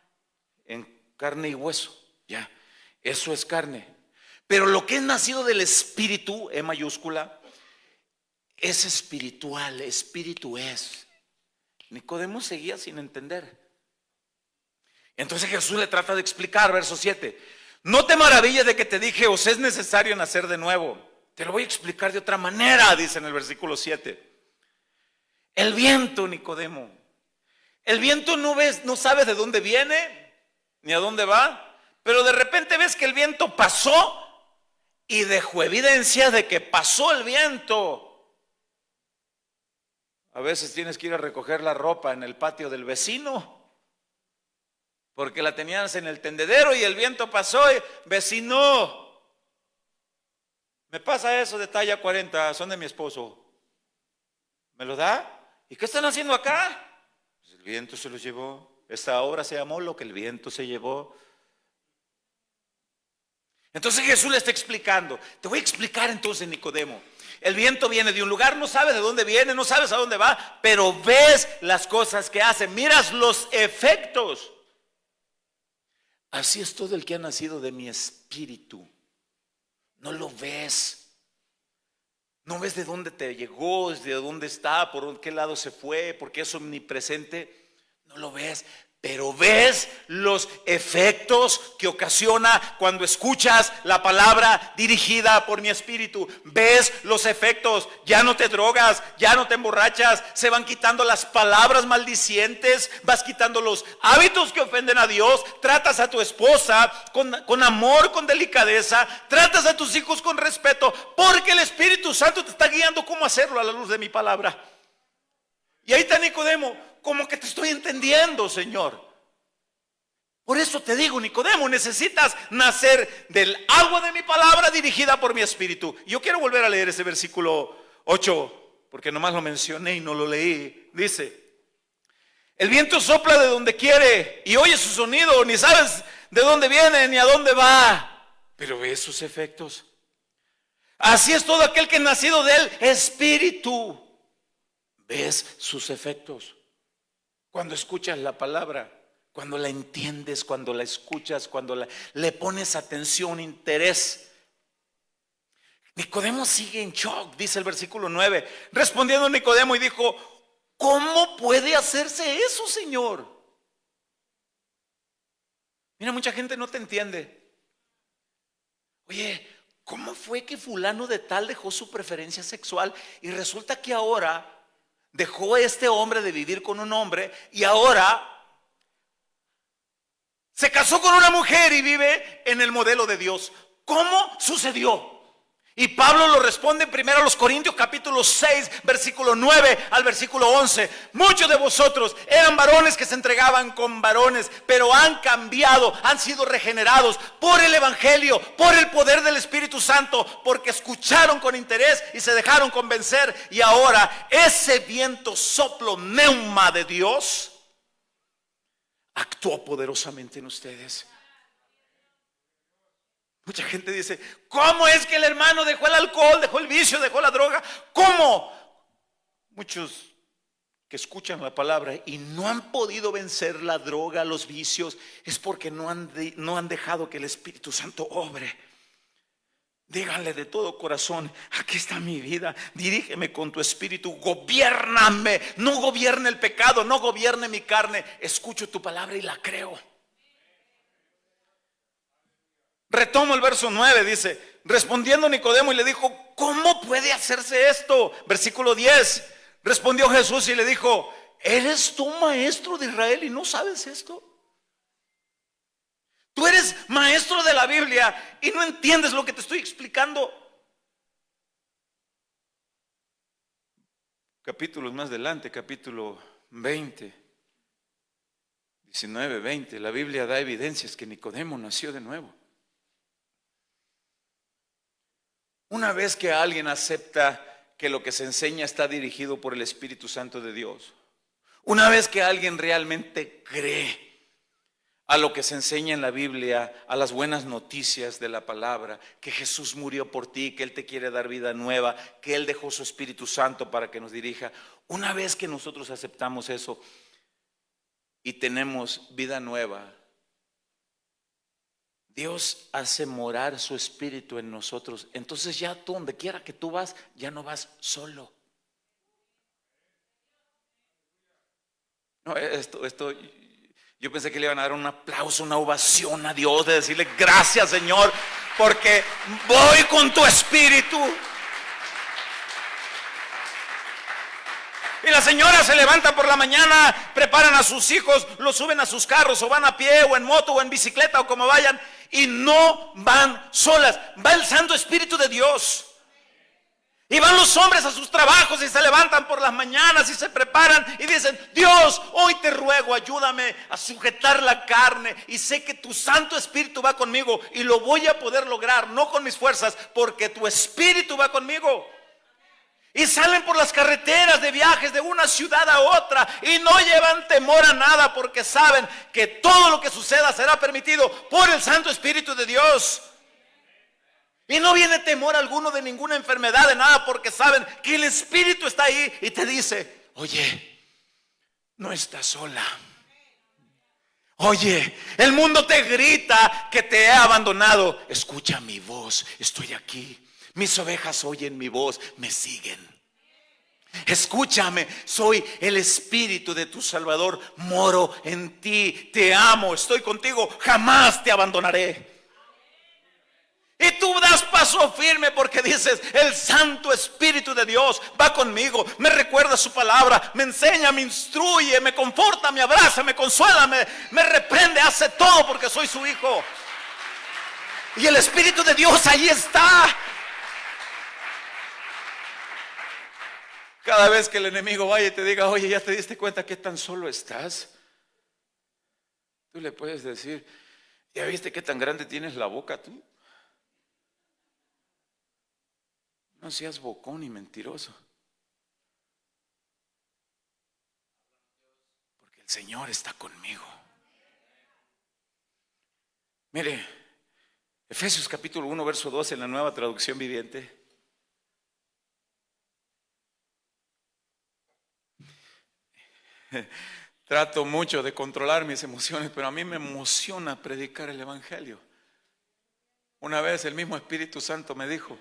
en carne y hueso, ya, eso es carne. Pero lo que es nacido del Espíritu, E mayúscula, es espiritual, espíritu es. Nicodemo seguía sin entender. Entonces Jesús le trata de explicar, verso 7. No te maravilles de que te dije, os es necesario nacer de nuevo. Te lo voy a explicar de otra manera, dice en el versículo 7. El viento, Nicodemo. El viento no sabes de dónde viene, ni a dónde va, pero de repente ves que el viento pasó y dejó evidencia de que pasó el viento. A veces tienes que ir a recoger la ropa en el patio del vecino, porque la tenías en el tendedero y el viento pasó y, vecino, me pasa eso de talla 40, son de mi esposo, ¿me lo da? ¿Y qué están haciendo acá? Pues el viento se los llevó. Esta obra se llamó Lo que el viento se llevó. Entonces Jesús le está explicando. Te voy a explicar entonces, Nicodemo. El viento viene de un lugar, no sabes de dónde viene, no sabes a dónde va, pero ves las cosas que hace, miras los efectos. Así es todo el que ha nacido de mi espíritu. No lo ves. No ves de dónde te llegó, de dónde está, por qué lado se fue, porque es omnipresente. No lo ves. Pero ves los efectos que ocasiona cuando escuchas la palabra dirigida por mi espíritu. Ves los efectos, ya no te drogas, ya no te emborrachas, se van quitando las palabras maldicientes, vas quitando los hábitos que ofenden a Dios, tratas a tu esposa con amor, con delicadeza, tratas a tus hijos con respeto, porque el Espíritu Santo te está guiando cómo hacerlo a la luz de mi palabra. Y ahí está Nicodemo. Como que te estoy entendiendo, Señor. Por eso te digo, Nicodemo, necesitas nacer del agua de mi palabra dirigida por mi espíritu. Yo quiero volver a leer ese versículo 8, porque nomás lo mencioné y no lo leí. Dice, el viento sopla de donde quiere y oye su sonido, ni sabes de dónde viene ni a dónde va, pero ves sus efectos. Así es todo aquel que es nacido del Espíritu. ¿Ves sus efectos? Cuando escuchas la palabra, cuando la entiendes, cuando la escuchas, cuando le pones atención, interés. Nicodemo sigue en shock, dice el versículo 9. Respondiendo Nicodemo y dijo: ¿cómo puede hacerse eso, Señor? Mira, mucha gente no te entiende. Oye, ¿cómo fue que fulano de tal dejó su preferencia sexual y resulta que ahora dejó a este hombre de vivir con un hombre y ahora se casó con una mujer y vive en el modelo de Dios? ¿Cómo sucedió? Y Pablo lo responde primero a los Corintios capítulo 6 versículo 9 al versículo 11. Muchos de vosotros eran varones que se entregaban con varones, pero han cambiado, han sido regenerados por el evangelio, por el poder del Espíritu Santo, porque escucharon con interés y se dejaron convencer. Y ahora ese viento soplo neuma de Dios actuó poderosamente en ustedes. Mucha gente dice: ¿cómo es que el hermano dejó el alcohol, dejó el vicio, dejó la droga? ¿Cómo? Muchos que escuchan la palabra y no han podido vencer la droga, los vicios, es porque no han dejado que el Espíritu Santo obre. Díganle de todo corazón: aquí está mi vida, dirígeme con tu espíritu, gobiérname. No gobierne el pecado, no gobierne mi carne. Escucho tu palabra y la creo. Retomo el verso 9, dice: respondiendo Nicodemo y le dijo: ¿cómo puede hacerse esto? Versículo 10, respondió Jesús y le dijo: ¿eres tú maestro de Israel y no sabes esto? Tú eres maestro de la Biblia y no entiendes lo que te estoy explicando. Capítulos más adelante, capítulo 20, 19, 20, la Biblia da evidencias que Nicodemo nació de nuevo. Una vez que alguien acepta que lo que se enseña está dirigido por el Espíritu Santo de Dios, una vez que alguien realmente cree a lo que se enseña en la Biblia, a las buenas noticias de la palabra, que Jesús murió por ti, que Él te quiere dar vida nueva, que Él dejó su Espíritu Santo para que nos dirija, una vez que nosotros aceptamos eso y tenemos vida nueva, Dios hace morar su Espíritu en nosotros. Entonces ya tú, donde quiera que tú vas, ya no vas solo. No, esto, yo pensé que le iban a dar un aplauso, una ovación a Dios, de decirle: gracias, Señor, porque voy con tu Espíritu. Y las señoras se levantan por la mañana, preparan a sus hijos, los suben a sus carros, o van a pie, o en moto, o en bicicleta, o como vayan, y no van solas, va el Santo Espíritu de Dios. Y van los hombres a sus trabajos y se levantan por las mañanas y se preparan y dicen: Dios, hoy te ruego, ayúdame a sujetar la carne, y sé que tu Santo Espíritu va conmigo y lo voy a poder lograr, no con mis fuerzas, porque tu Espíritu va conmigo. Y salen por las carreteras de viajes de una ciudad a otra y no llevan temor a nada, porque saben que todo lo que suceda será permitido por el Santo Espíritu de Dios. Y no viene temor alguno de ninguna enfermedad, de nada, porque saben que el Espíritu está ahí y te dice: oye, no estás sola. Oye, el mundo te grita que te he abandonado. Escucha mi voz, estoy aquí. Mis ovejas oyen mi voz, me siguen. Escúchame, soy el Espíritu de tu Salvador, moro en ti, te amo, estoy contigo, jamás te abandonaré. Y tú das paso firme porque dices: el Santo Espíritu de Dios va conmigo, me recuerda su palabra, me enseña, me instruye, me conforta, me abraza, me consuela, me reprende, hace todo porque soy su hijo. Y el Espíritu de Dios ahí está. Cada vez que el enemigo vaya y te diga: oye, ¿ya te diste cuenta que tan solo estás? Tú le puedes decir: ¿ya viste qué tan grande tienes la boca tú? No seas bocón y mentiroso, porque el Señor está conmigo. Mire, Efesios capítulo 1 verso 12 en la Nueva Traducción Viviente. Trato mucho de controlar mis emociones, pero a mí me emociona predicar el evangelio. Una vez el mismo Espíritu Santo me dijo: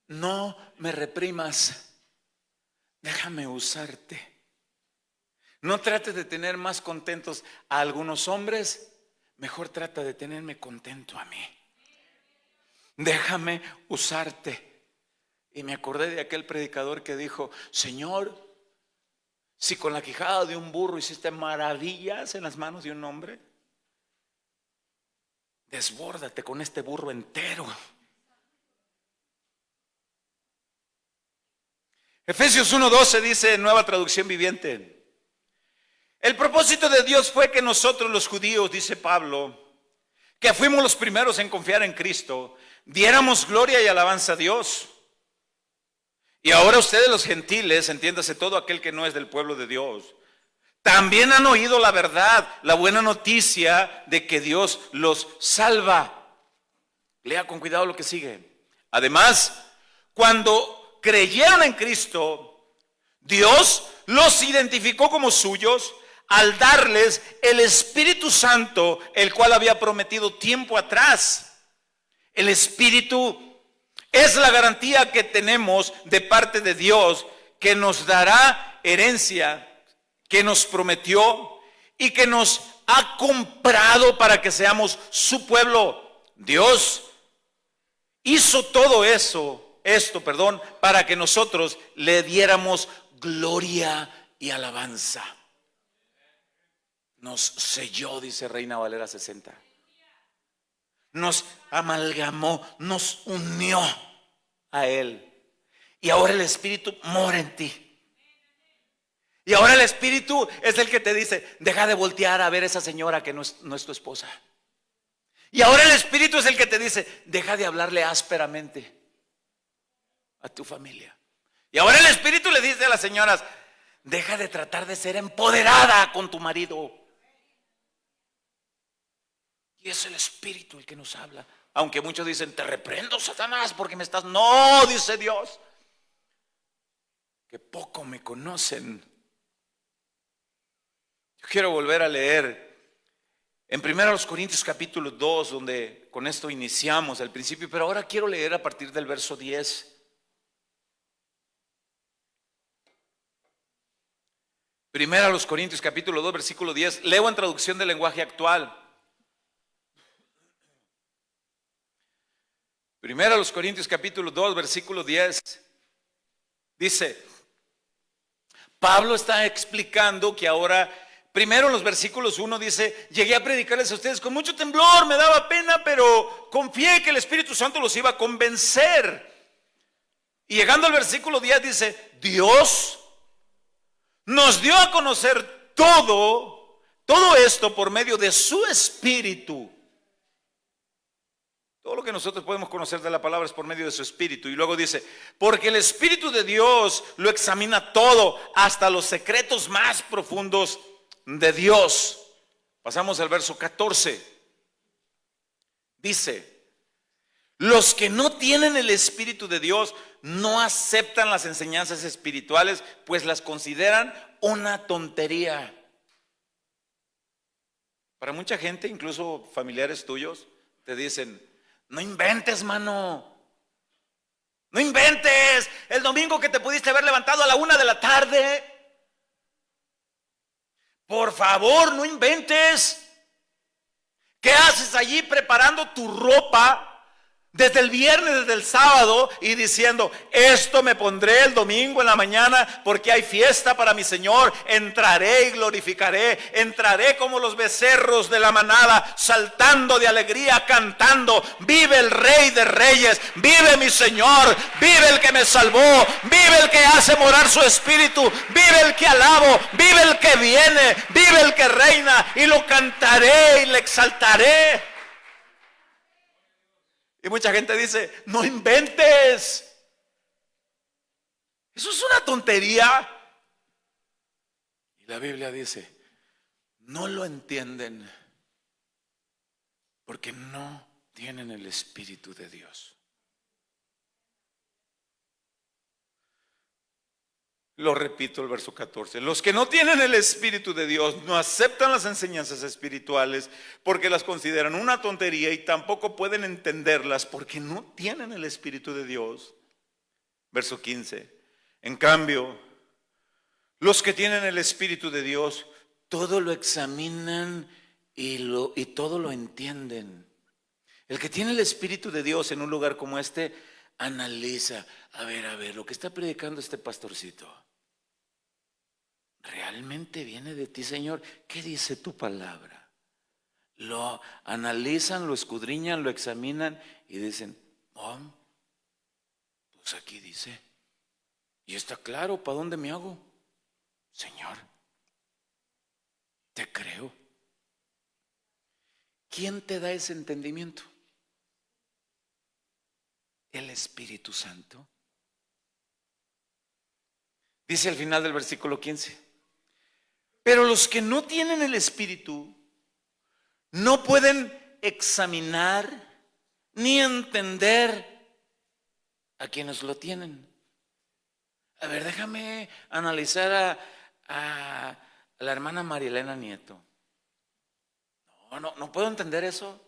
no me reprimas, déjame usarte. No trates de tener más contentos a algunos hombres, mejor trata de tenerme contento a mí. Déjame usarte. Y me acordé de aquel predicador que dijo: Señor, si con la quijada de un burro hiciste maravillas en las manos de un hombre, desbórdate con este burro entero. Efesios 1:12 dice, Nueva Traducción Viviente: el propósito de Dios fue que nosotros los judíos, dice Pablo, que fuimos los primeros en confiar en Cristo, diéramos gloria y alabanza a Dios. Y ahora ustedes los gentiles, entiéndase todo aquel que no es del pueblo de Dios, también han oído la verdad, la buena noticia de que Dios los salva. Lea con cuidado lo que sigue. Además, cuando creyeron en Cristo, Dios los identificó como suyos al darles el Espíritu Santo, el cual había prometido tiempo atrás. El Espíritu es la garantía que tenemos de parte de Dios, que nos dará herencia, que nos prometió y que nos ha comprado para que seamos su pueblo. Dios hizo todo esto, para que nosotros le diéramos gloria y alabanza. Nos selló, dice Reina Valera 60. Nos amalgamó, nos unió a Él. Y ahora el Espíritu mora en ti. Y ahora el Espíritu es el que te dice: deja de voltear a ver a esa señora que no es tu esposa. Y ahora el Espíritu es el que te dice: deja de hablarle ásperamente a tu familia. Y ahora el Espíritu le dice a las señoras: deja de tratar de ser empoderada con tu marido. Y es el Espíritu el que nos habla. Aunque muchos dicen: te reprendo, Satanás, porque me estás... No, dice Dios, que poco me conocen. Yo quiero volver a leer en 1 Corintios capítulo 2, donde con esto iniciamos al principio, pero ahora quiero leer a partir del verso 10. 1 Corintios capítulo 2, versículo 10. Leo en traducción del lenguaje actual. 1 Corintios capítulo 2, versículo 10. Dice, Pablo está explicando que ahora, primero en los versículos 1 dice: llegué a predicarles a ustedes con mucho temblor, me daba pena, pero confié que el Espíritu Santo los iba a convencer. Y llegando al versículo 10 dice: Dios nos dio a conocer todo esto por medio de su Espíritu. Todo lo que nosotros podemos conocer de la palabra es por medio de su Espíritu. Y luego dice: porque el Espíritu de Dios lo examina todo, hasta los secretos más profundos de Dios. Pasamos al verso 14. Dice: los que no tienen el Espíritu de Dios no aceptan las enseñanzas espirituales, pues las consideran una tontería. Para mucha gente, incluso familiares tuyos, te dicen: no inventes, mano. No inventes. El domingo que te pudiste haber levantado a la 1 de la tarde. Por favor, no inventes. ¿Qué haces allí preparando tu ropa desde el viernes, desde el sábado, y diciendo: esto me pondré el domingo en la mañana porque hay fiesta para mi Señor? Entraré y glorificaré. Entraré como los becerros de la manada, saltando de alegría, cantando: vive el Rey de Reyes, vive mi Señor, vive el que me salvó, vive el que hace morar su Espíritu, vive el que alabo, vive el que viene, vive el que reina, y lo cantaré y le exaltaré. Y mucha gente dice: no inventes. Eso es una tontería. Y la Biblia dice: no lo entienden porque no tienen el Espíritu de Dios. Lo repito, el verso 14. Los que no tienen el Espíritu de Dios no aceptan las enseñanzas espirituales porque las consideran una tontería y tampoco pueden entenderlas porque no tienen el Espíritu de Dios. Verso 15. En cambio, los que tienen el Espíritu de Dios, todo lo examinan y todo lo entienden. El que tiene el Espíritu de Dios en un lugar como este, analiza, a ver, lo que está predicando este pastorcito, ¿realmente viene de ti, Señor? ¿Qué dice tu palabra? Lo analizan, lo escudriñan, lo examinan y dicen, pues aquí dice, y está claro, ¿para dónde me hago? Señor, te creo. ¿Quién te da ese entendimiento? El Espíritu Santo. Dice al final del versículo 15, pero los que no tienen el Espíritu no pueden examinar ni entender a quienes lo tienen. A ver, déjame analizar a la hermana Marielena Nieto. No puedo entender eso.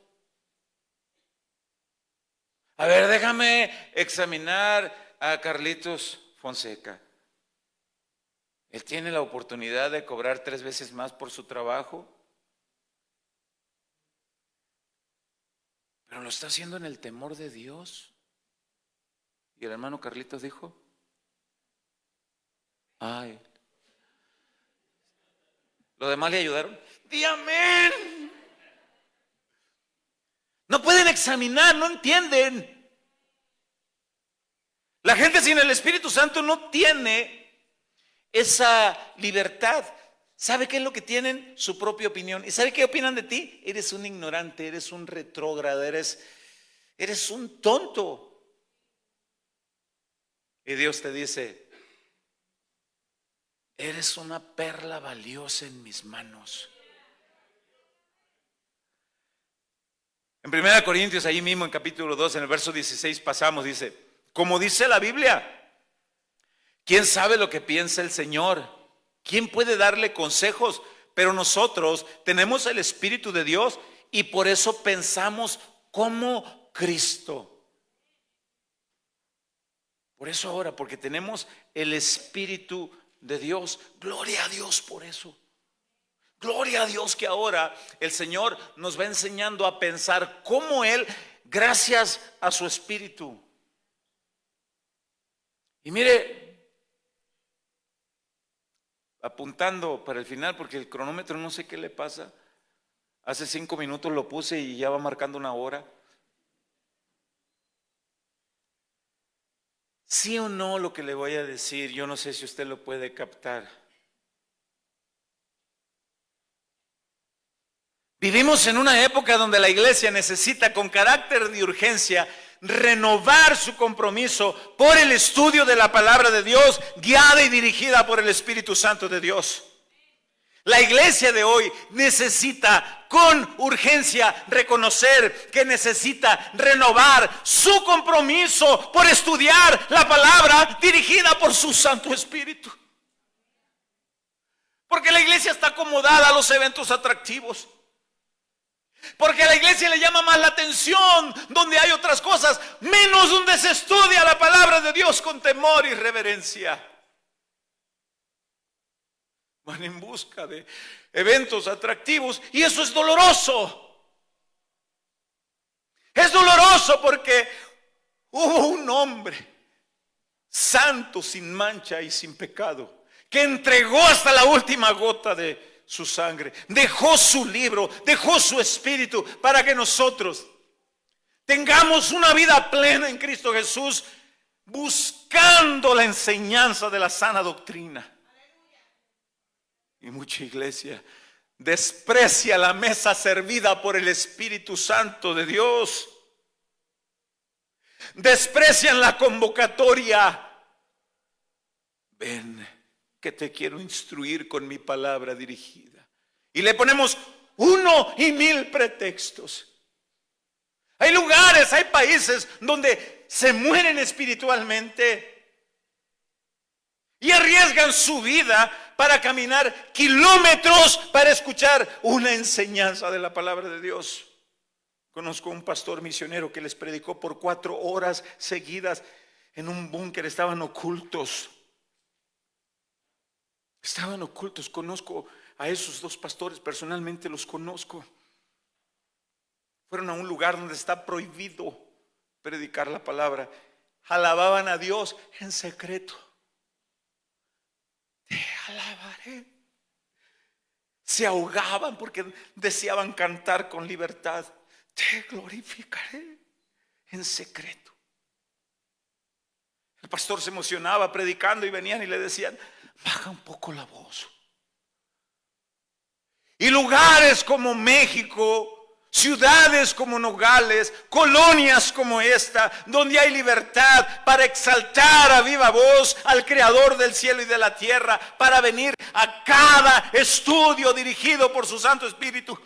A ver, déjame examinar a Carlitos Fonseca. Él tiene la oportunidad de cobrar 3 veces más por su trabajo, pero lo está haciendo en el temor de Dios. Y el hermano Carlitos dijo, ay, ¿los demás le ayudaron? ¡Di amén! No pueden examinar, no entienden. La gente sin el Espíritu Santo no tiene esa libertad. ¿Sabe qué es lo que tienen? Su propia opinión. ¿Y sabe qué opinan de ti? Eres un ignorante, eres un retrógrado, eres un tonto. Y Dios te dice, eres una perla valiosa en mis manos. En 1 Corintios, ahí mismo en capítulo 2, en el verso 16 pasamos, dice, como dice la Biblia, ¿quién sabe lo que piensa el Señor? ¿Quién puede darle consejos? Pero nosotros tenemos el Espíritu de Dios y por eso pensamos como Cristo. Por eso ahora, porque tenemos el Espíritu de Dios, gloria a Dios por eso. Gloria a Dios que ahora el Señor nos va enseñando a pensar como Él, gracias a su Espíritu. Y mire, apuntando para el final, porque el cronómetro no sé qué le pasa. Hace 5 minutos lo puse y ya va marcando 1 hora. Sí o no lo que le voy a decir, yo no sé si usted lo puede captar. Vivimos en una época donde la iglesia necesita con carácter de urgencia renovar su compromiso por el estudio de la palabra de Dios, guiada y dirigida por el Espíritu Santo de Dios. La iglesia de hoy necesita con urgencia reconocer que necesita renovar su compromiso por estudiar la palabra dirigida por su Santo Espíritu. Porque la iglesia está acomodada a los eventos atractivos. Porque a la iglesia le llama más la atención donde hay otras cosas, menos donde se estudia la palabra de Dios con temor y reverencia. Van en busca de eventos atractivos y eso es doloroso. Es doloroso porque hubo un hombre santo, sin mancha y sin pecado, que entregó hasta la última gota de su sangre, dejó su libro, dejó su espíritu para que nosotros tengamos una vida plena en Cristo Jesús, buscando la enseñanza de la sana doctrina. Y mucha iglesia desprecia la mesa servida por el Espíritu Santo de Dios. Desprecian la convocatoria. Ven, que te quiero instruir con mi palabra dirigida. Y le ponemos 1 y 1000 pretextos. Hay lugares, hay países donde se mueren espiritualmente y arriesgan su vida para caminar kilómetros para escuchar una enseñanza de la palabra de Dios. Conozco un pastor misionero que les predicó por 4 horas seguidas en un búnker. Estaban ocultos. Estaban ocultos. Conozco a esos 2 pastores, personalmente los conozco. Fueron a un lugar donde está prohibido predicar la palabra. Alababan a Dios en secreto. Te alabaré. Se ahogaban porque deseaban cantar con libertad. Te glorificaré en secreto. El pastor se emocionaba predicando y venían y le decían: baja un poco la voz. Y lugares como México, ciudades como Nogales, colonias como esta, donde hay libertad para exaltar a viva voz al Creador del cielo y de la tierra, para venir a cada estudio dirigido por su Santo Espíritu.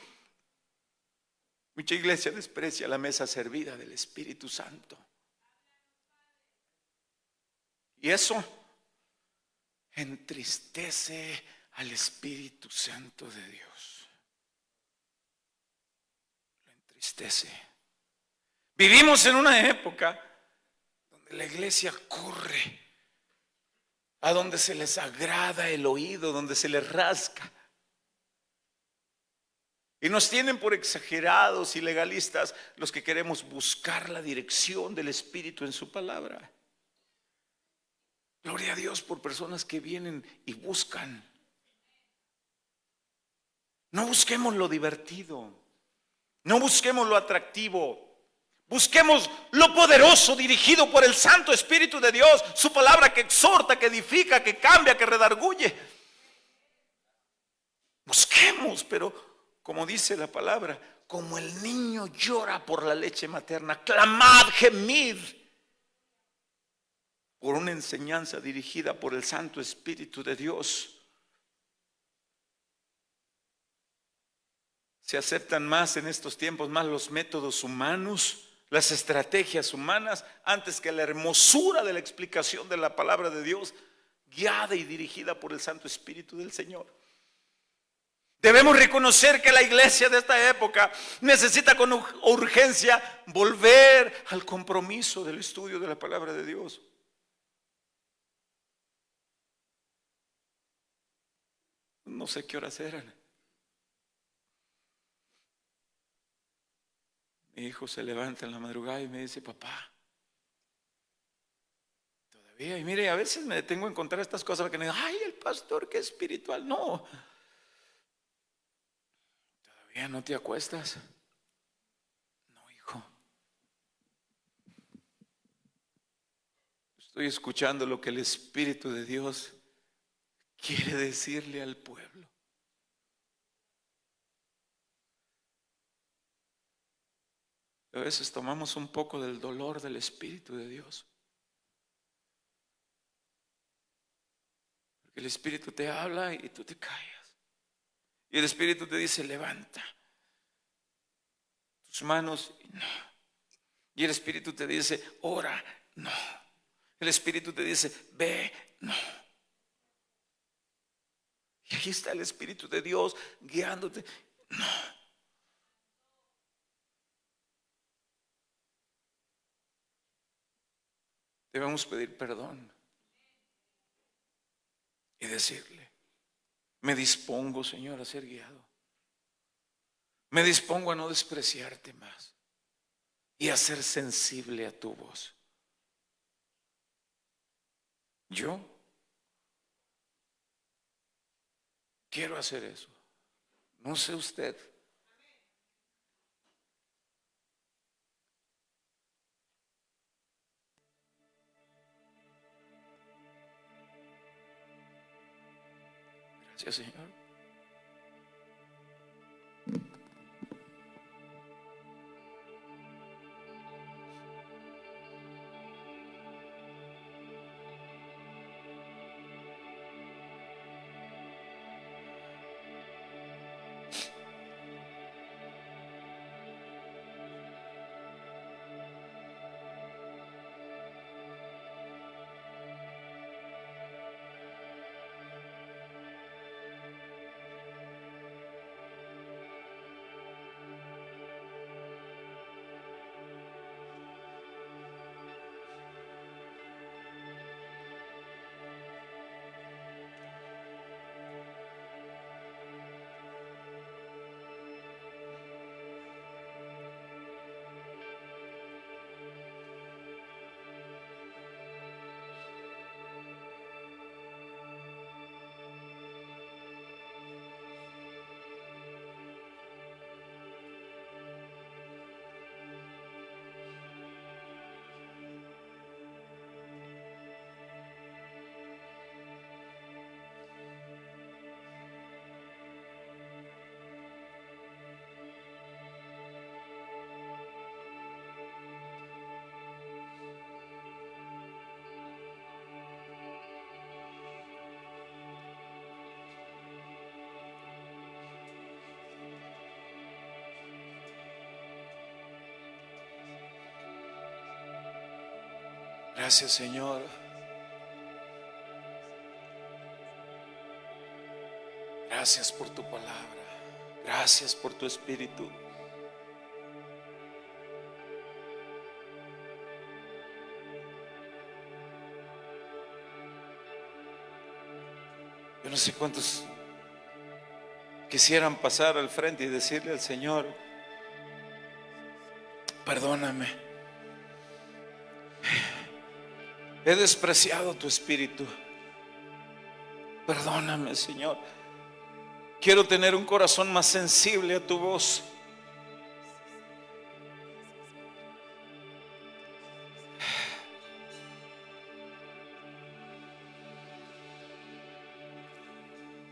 Mucha iglesia desprecia la mesa servida del Espíritu Santo. Y eso entristece al Espíritu Santo de Dios. Lo entristece. Vivimos en una época donde la iglesia corre a donde se les agrada el oído, donde se les rasca. Y nos tienen por exagerados y legalistas los que queremos buscar la dirección del Espíritu en su palabra. Gloria a Dios por personas que vienen y buscan. No busquemos lo divertido, no busquemos lo atractivo, busquemos lo poderoso dirigido por el Santo Espíritu de Dios, su palabra que exhorta, que edifica, que cambia, que redarguye. Busquemos, pero como dice la palabra, como el niño llora por la leche materna, clamad, gemid por una enseñanza dirigida por el Santo Espíritu de Dios. Se aceptan más en estos tiempos más los métodos humanos, las estrategias humanas, antes que la hermosura de la explicación de la palabra de Dios, guiada y dirigida por el Santo Espíritu del Señor. Debemos reconocer que la iglesia de esta época necesita con urgencia volver al compromiso del estudio de la palabra de Dios. No sé qué horas eran. Mi hijo se levanta en la madrugada y me dice: papá, todavía. Y mire, a veces me detengo en contar estas cosas porque me digan: ay, el pastor, qué espiritual. No. ¿Todavía no te acuestas? No, hijo. Estoy escuchando lo que el Espíritu de Dios quiere decirle al pueblo. A veces tomamos un poco del dolor del Espíritu de Dios. Porque el Espíritu te habla y tú te callas. Y el Espíritu te dice: levanta tus manos, y no. Y el Espíritu te dice: ora, no. El Espíritu te dice: ve, no. Y ahí está el Espíritu de Dios guiándote. No. Debemos pedir perdón y decirle: me dispongo, Señor, a ser guiado. Me dispongo a no despreciarte más y a ser sensible a tu voz. Yo quiero hacer eso. No sé usted. Gracias, Señor. Gracias, Señor. Gracias por tu palabra. Gracias por tu Espíritu. Yo no sé cuántos quisieran pasar al frente y decirle al Señor: perdóname, he despreciado tu Espíritu. Perdóname, Señor. Quiero tener un corazón más sensible a tu voz.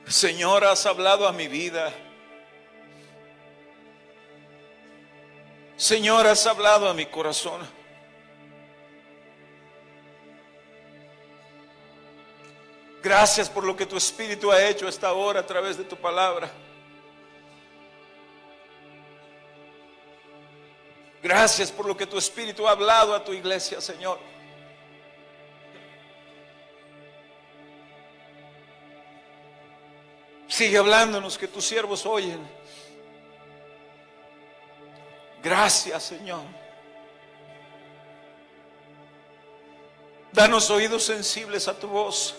Señor, has hablado a mi vida. Señor, has hablado a mi corazón. Gracias por lo que tu Espíritu ha hecho esta hora a través de tu palabra. Gracias por lo que tu Espíritu ha hablado a tu iglesia, Señor. Sigue hablándonos, que tus siervos oyen. Gracias, Señor. Danos oídos sensibles a tu voz.